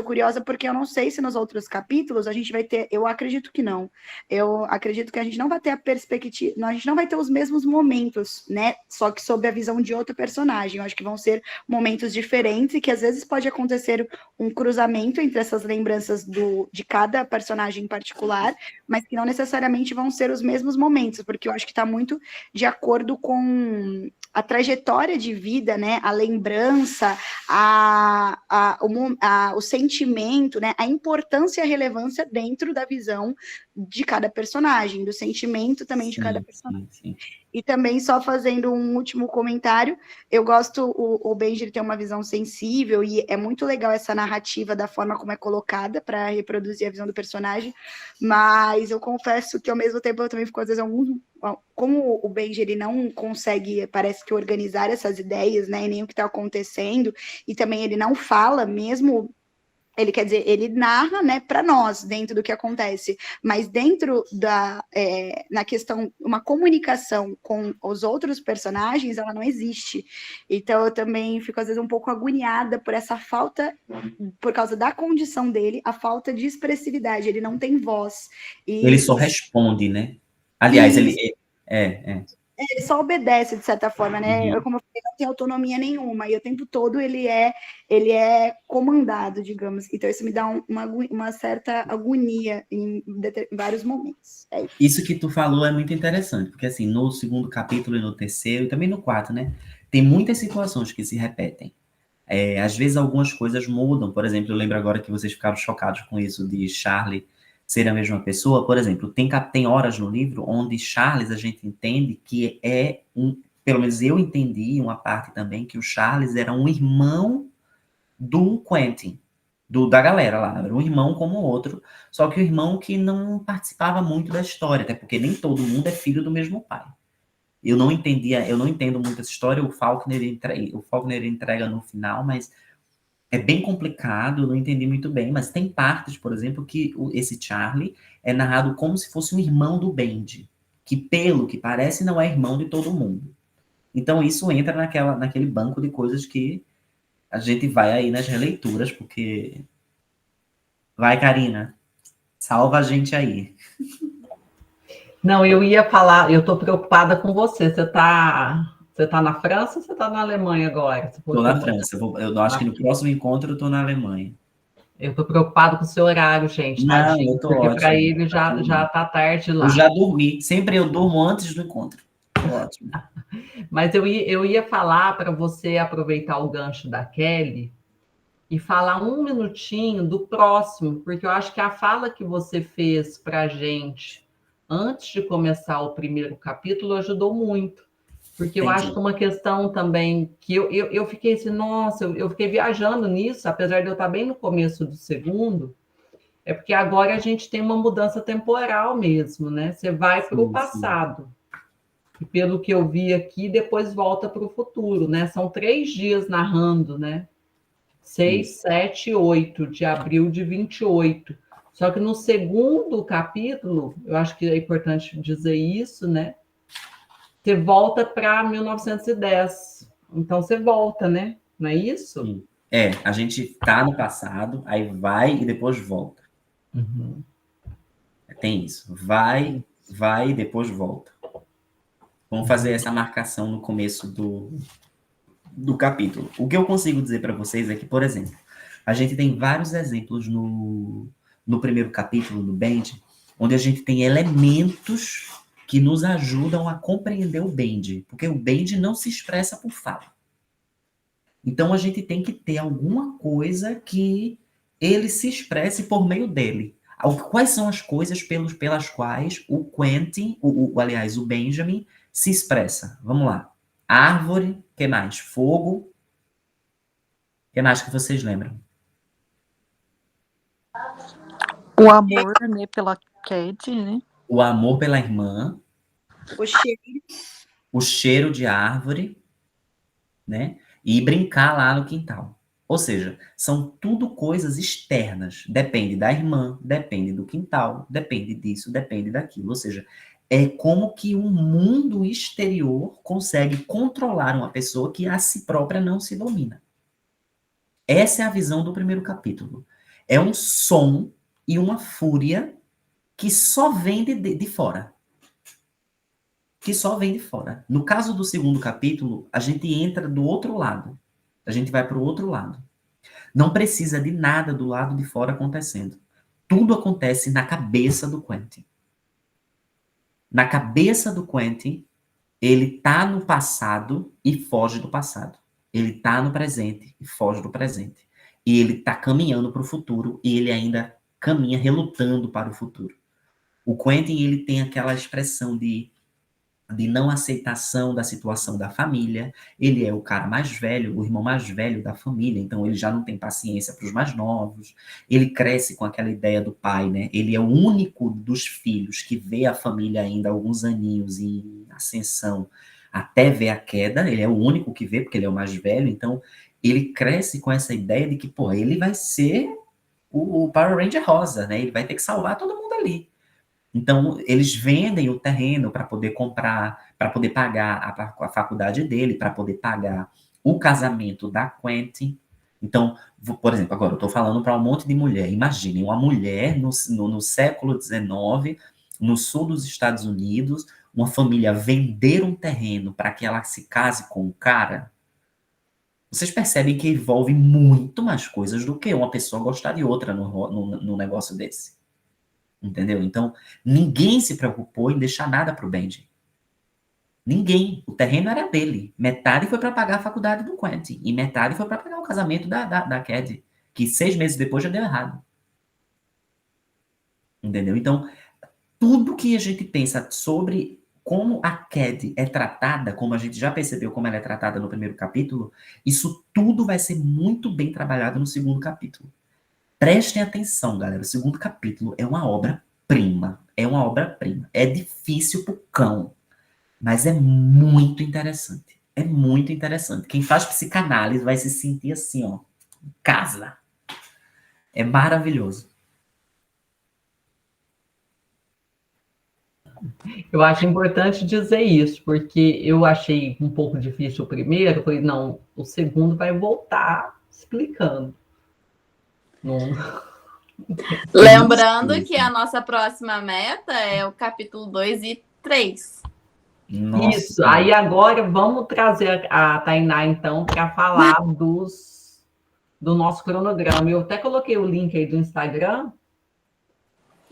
curiosa, porque eu não sei se nos outros capítulos a gente vai ter, eu acredito que não, eu acredito que a gente não vai ter a perspectiva, a gente não vai ter os mesmos momentos, né? Só que sob a visão de outro personagem, eu acho que vão ser momentos diferentes e que às vezes pode acontecer um cruzamento entre essas lembranças de cada personagem em particular, mas que não necessariamente vão ser os mesmos momentos, porque eu acho que está muito de acordo com a trajetória de vida, né, a lembrança, o sentimento, né, a importância e a relevância dentro da visão de cada personagem, do sentimento também de cada personagem. Sim. E também, só fazendo um último comentário, eu gosto, o Benji tem uma visão sensível e é muito legal essa narrativa da forma como é colocada para reproduzir a visão do personagem, mas eu confesso que ao mesmo tempo eu também fico às vezes como o Benji ele não consegue, parece que organizar essas ideias, né, e nem o que está acontecendo, e também ele não fala mesmo. Ele quer dizer, ele narra, né, para nós, dentro do que acontece, mas dentro na questão, uma comunicação com os outros personagens, ela não existe. Então, eu também fico, às vezes, um pouco agoniada por essa falta, por causa da condição dele, a falta de expressividade, ele não tem voz. Ele só responde, né? Aliás, ele só obedece, de certa forma, né? Eu, como eu falei, não tem autonomia nenhuma, e o tempo todo ele é comandado, digamos. Então, isso me dá uma certa agonia em vários momentos. Isso que tu falou é muito interessante, porque assim, no segundo capítulo e no terceiro, e também no quarto, né? Tem muitas situações que se repetem. Às vezes algumas coisas mudam, por exemplo, eu lembro agora que vocês ficaram chocados com isso de Charlie ser a mesma pessoa. Por exemplo, tem horas no livro onde Charles a gente entende que é pelo menos eu entendi uma parte também, que o Charles era um irmão do Quentin, da galera lá, era um irmão como o outro, só que o irmão que não participava muito da história, até porque nem todo mundo é filho do mesmo pai. Eu não entendo muito essa história, o Faulkner entrega no final, mas é bem complicado, eu não entendi muito bem, mas tem partes, por exemplo, que esse Charlie é narrado como se fosse um irmão do Bendy, que pelo que parece não é irmão de todo mundo. Então isso entra naquele banco de coisas que a gente vai aí nas releituras, porque... Vai, Karina, salva a gente aí. Não, eu ia falar, eu estou preocupada com você. Você tá na França ou você está na Alemanha agora? Estou na França. Eu acho que no próximo encontro eu estou na Alemanha. Eu estou preocupado com o seu horário, gente. Não, tadinho, eu tô porque ótimo. para ele já tá tarde lá. Eu já dormi. Sempre eu durmo antes do encontro. Ótimo. Mas eu ia falar para você aproveitar o gancho da Kelly e falar um minutinho do próximo, porque eu acho que a fala que você fez para a gente antes de começar o primeiro capítulo ajudou muito, porque eu acho que uma questão também que eu fiquei assim, nossa, eu fiquei viajando nisso, apesar de eu estar bem no começo do segundo, é porque agora a gente tem uma mudança temporal mesmo, né? Você vai para o passado. E pelo que eu vi aqui, depois volta para o futuro, né? São 3 dias narrando, né? 6, 7 e 8 de abril de 28. Só que no segundo capítulo, eu acho que é importante dizer isso, né? Você volta para 1910. Então você volta, né? Não é isso? Sim. A gente tá no passado, aí vai e depois volta. Uhum. Tem isso. Vai e depois volta. Vamos fazer essa marcação no começo do capítulo. O que eu consigo dizer para vocês é que, por exemplo, a gente tem vários exemplos no primeiro capítulo do Bendy, onde a gente tem elementos que nos ajudam a compreender o Bendy, porque o Bendy não se expressa por fala. Então a gente tem que ter alguma coisa que ele se expresse por meio dele. Quais são as coisas pelas quais o Quentin, aliás, o Benjamin, se expressa? Vamos lá. Árvore, que mais? Fogo. Que mais que vocês lembram? O amor, né, pela Cat, né? O amor pela irmã. O cheiro de árvore, né? E brincar lá no quintal. Ou seja, são tudo coisas externas. Depende da irmã, depende do quintal, depende disso, depende daquilo. Ou seja, é como que um mundo exterior consegue controlar uma pessoa que a si própria não se domina. Essa é a visão do primeiro capítulo. É um som e uma fúria que só vem de fora. Que só vem de fora. No caso do segundo capítulo, a gente entra do outro lado. A gente vai para o outro lado. Não precisa de nada do lado de fora acontecendo. Tudo acontece na cabeça do Quentin. Na cabeça do Quentin, ele tá no passado e foge do passado. Ele tá no presente e foge do presente. E ele tá caminhando para o futuro e ele ainda caminha relutando para o futuro. O Quentin, ele tem aquela expressão de não aceitação da situação da família. Ele é o cara mais velho, o irmão mais velho da família, então ele já não tem paciência para os mais novos. Ele cresce com aquela ideia do pai, né? Ele é o único dos filhos que vê a família ainda há alguns aninhos em ascensão até ver a queda. Ele é o único que vê, porque ele é o mais velho, então ele cresce com essa ideia de que, pô, ele vai ser o Power Ranger rosa, né? Ele vai ter que salvar todo mundo ali. Então, eles vendem o terreno para poder comprar, para poder pagar a faculdade dele, para poder pagar o casamento da Quentin. Então, por exemplo, agora eu estou falando para um monte de mulher. Imaginem, uma mulher no século XIX, no sul dos Estados Unidos, uma família vender um terreno para que ela se case com um cara. Vocês percebem que envolve muito mais coisas do que uma pessoa gostar de outra no negócio desse. Entendeu? Então, ninguém se preocupou em deixar nada para o Benji. Ninguém. O terreno era dele. Metade foi para pagar a faculdade do Quentin. E metade foi para pagar o casamento da Cad, que 6 meses depois já deu errado. Entendeu? Então, tudo que a gente pensa sobre como a Cad é tratada, como a gente já percebeu como ela é tratada no primeiro capítulo, isso tudo vai ser muito bem trabalhado no segundo capítulo. Prestem atenção, galera. O segundo capítulo é uma obra-prima. É uma obra-prima. É difícil pro cão, mas é muito interessante. É muito interessante. Quem faz psicanálise vai se sentir assim, ó, em casa. É maravilhoso. Eu acho importante dizer isso, porque eu achei um pouco difícil o primeiro, eu falei, não, o segundo vai voltar explicando. Não... Lembrando que a nossa próxima meta é o capítulo 2 e 3. Nossa. Isso, aí agora vamos trazer a Tainá, então, para falar do nosso cronograma. Eu até coloquei o link aí do Instagram.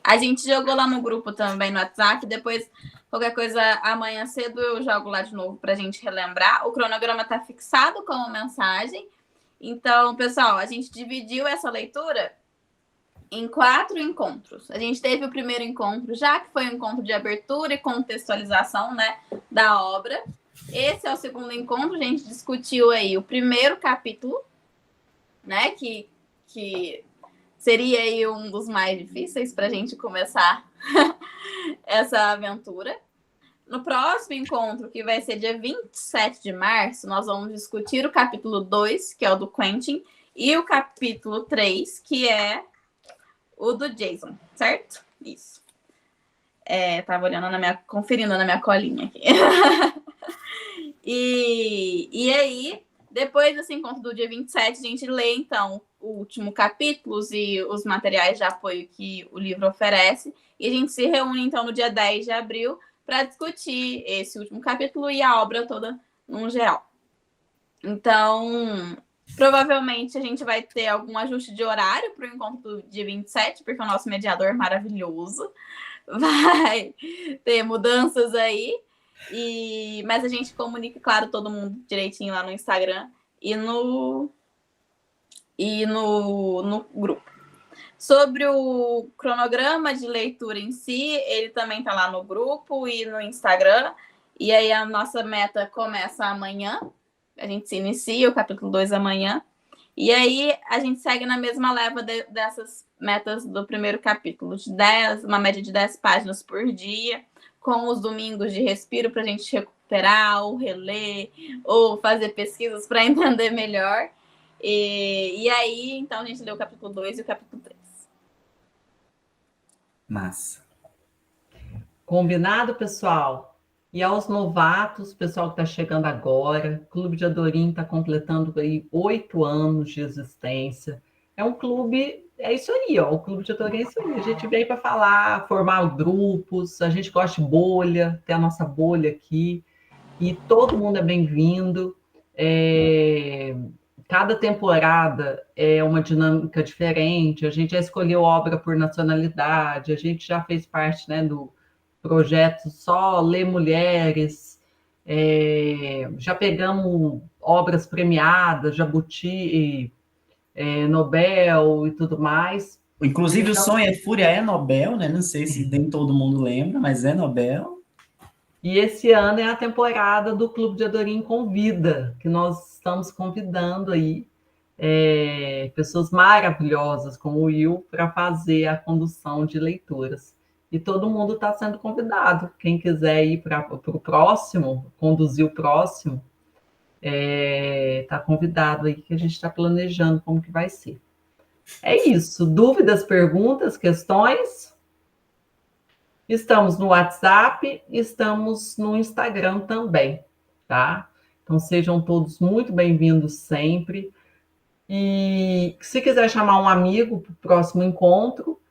A gente jogou lá no grupo também, no WhatsApp. Depois, qualquer coisa, amanhã cedo eu jogo lá de novo para a gente relembrar. O cronograma está fixado como mensagem. Então, pessoal, a gente dividiu essa leitura em 4 encontros. A gente teve o primeiro encontro já, que foi um encontro de abertura e contextualização, né, da obra. Esse é o segundo encontro. A gente discutiu aí o primeiro capítulo, né, que seria aí um dos mais difíceis para a gente começar essa aventura. No próximo encontro, que vai ser dia 27 de março, nós vamos discutir o capítulo 2, que é o do Quentin, e o capítulo 3, que é o do Jason, certo? Isso. Tava olhando conferindo na minha colinha aqui. E aí, depois desse encontro do dia 27, a gente lê, então, o último capítulo e os materiais de apoio que o livro oferece. E a gente se reúne, então, no dia 10 de abril para discutir esse último capítulo e a obra toda no geral. Então, provavelmente a gente vai ter algum ajuste de horário para o encontro do dia 27, porque o nosso mediador maravilhoso vai ter mudanças aí. Mas a gente comunica, claro, todo mundo direitinho lá no Instagram e no grupo. Sobre o cronograma de leitura em si, ele também está lá no grupo e no Instagram. E aí a nossa meta começa amanhã. A gente se inicia o capítulo 2 amanhã. E aí a gente segue na mesma leva dessas metas do primeiro capítulo, de 10, uma média de 10 páginas por dia, com os domingos de respiro para a gente recuperar, ou reler, ou fazer pesquisas para entender melhor. E aí, então, a gente lê o capítulo 2 e o capítulo 3. Massa. Combinado, pessoal? E aos novatos, pessoal que está chegando agora, o Clube de Adorim está completando aí 8 anos de existência. É um clube, é isso aí, ó. O Clube de Adorim é isso aí. A gente veio para falar, formar grupos, a gente gosta de bolha, tem a nossa bolha aqui, e todo mundo é bem-vindo. Cada temporada é uma dinâmica diferente, a gente já escolheu obra por nacionalidade, a gente já fez parte, né, do projeto Só Lê Mulheres, já pegamos obras premiadas, Jabuti, Nobel e tudo mais. Inclusive, então, o Sonho e Fúria é Nobel, né? Não sei se nem todo mundo lembra, mas é Nobel. E esse ano é a temporada do Clube de Adorim Convida, que nós estamos convidando aí pessoas maravilhosas como o Will para fazer a condução de leituras. E todo mundo está sendo convidado. Quem quiser ir para o próximo, conduzir o próximo, está convidado aí, que a gente está planejando como que vai ser. É isso. Dúvidas, perguntas, questões? Estamos no WhatsApp, estamos no Instagram também, tá? Então, sejam todos muito bem-vindos sempre. E se quiser chamar um amigo para o próximo encontro,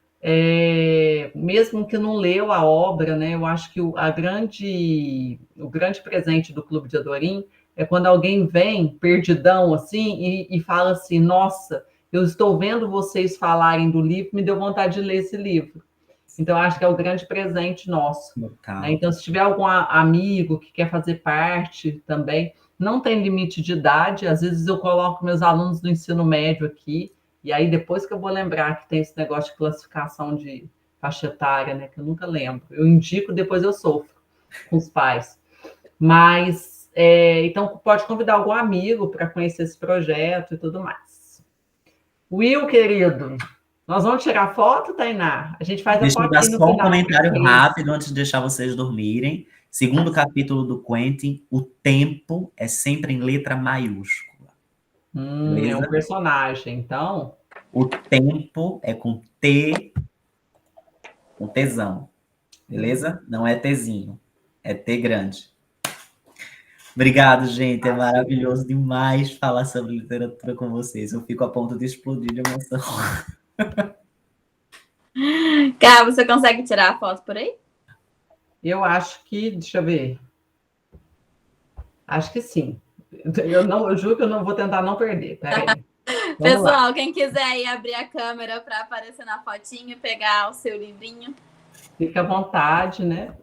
mesmo que não leu a obra, né? Eu acho que o grande presente do Clube de Adorim é quando alguém vem perdidão assim e fala assim: nossa, eu estou vendo vocês falarem do livro, me deu vontade de ler esse livro. Então, acho que é o grande presente nosso. Né? Então, se tiver algum amigo que quer fazer parte também, não tem limite de idade. Às vezes eu coloco meus alunos do ensino médio aqui, e aí depois que eu vou lembrar que tem esse negócio de classificação de faixa etária, né, que eu nunca lembro. Eu indico, depois eu sofro. com os pais. Mas, então, pode convidar algum amigo para conhecer esse projeto e tudo mais. Will, querido, nós vamos tirar foto, Tainá? A gente faz Deixa a eu dar fotinha no só um final. comentário rápido antes de deixar vocês dormirem. Segundo capítulo do Quentin, o tempo é sempre em letra maiúscula. É Beleza? um personagem, então. O tempo é com T, com Tzão. Beleza? Não é Tzinho, é T grande. Obrigado, gente. É maravilhoso demais falar sobre literatura com vocês. Eu fico a ponto de explodir de emoção. Cá, você consegue tirar a foto por aí? Eu acho que, deixa eu ver. Acho que sim. Eu juro que eu não vou tentar não perder. Peraí. Pessoal, quem quiser aí abrir a câmera para aparecer na fotinha e pegar o seu livrinho. Fica à vontade, né?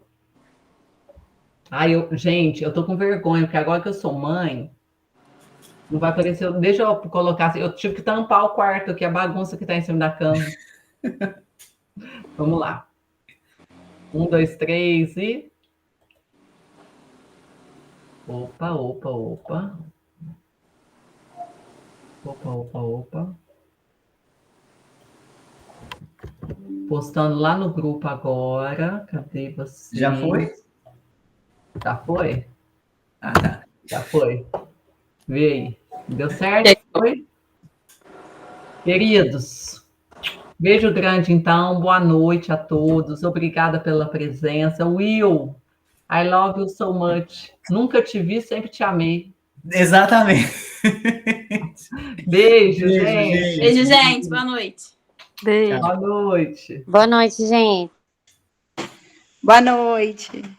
Gente, eu tô com vergonha, porque agora que eu sou mãe, não vai aparecer. Deixa eu colocar assim. Eu tive que tampar o quarto, que é a bagunça que tá em cima da cama. Vamos lá. 1, 2, 3 e. Opa, opa, opa. Opa, opa, opa. Postando lá no grupo agora. Cadê você? Já foi? Já foi? Ah, tá. Já foi. Vê aí. Deu certo? Foi? Queridos, beijo grande, então. Boa noite a todos. Obrigada pela presença. Will, I love you so much. Nunca te vi, sempre te amei. Exatamente. Beijo, gente. Beijo, gente. Boa noite. Beijo. Boa noite. Boa noite, gente. Boa noite.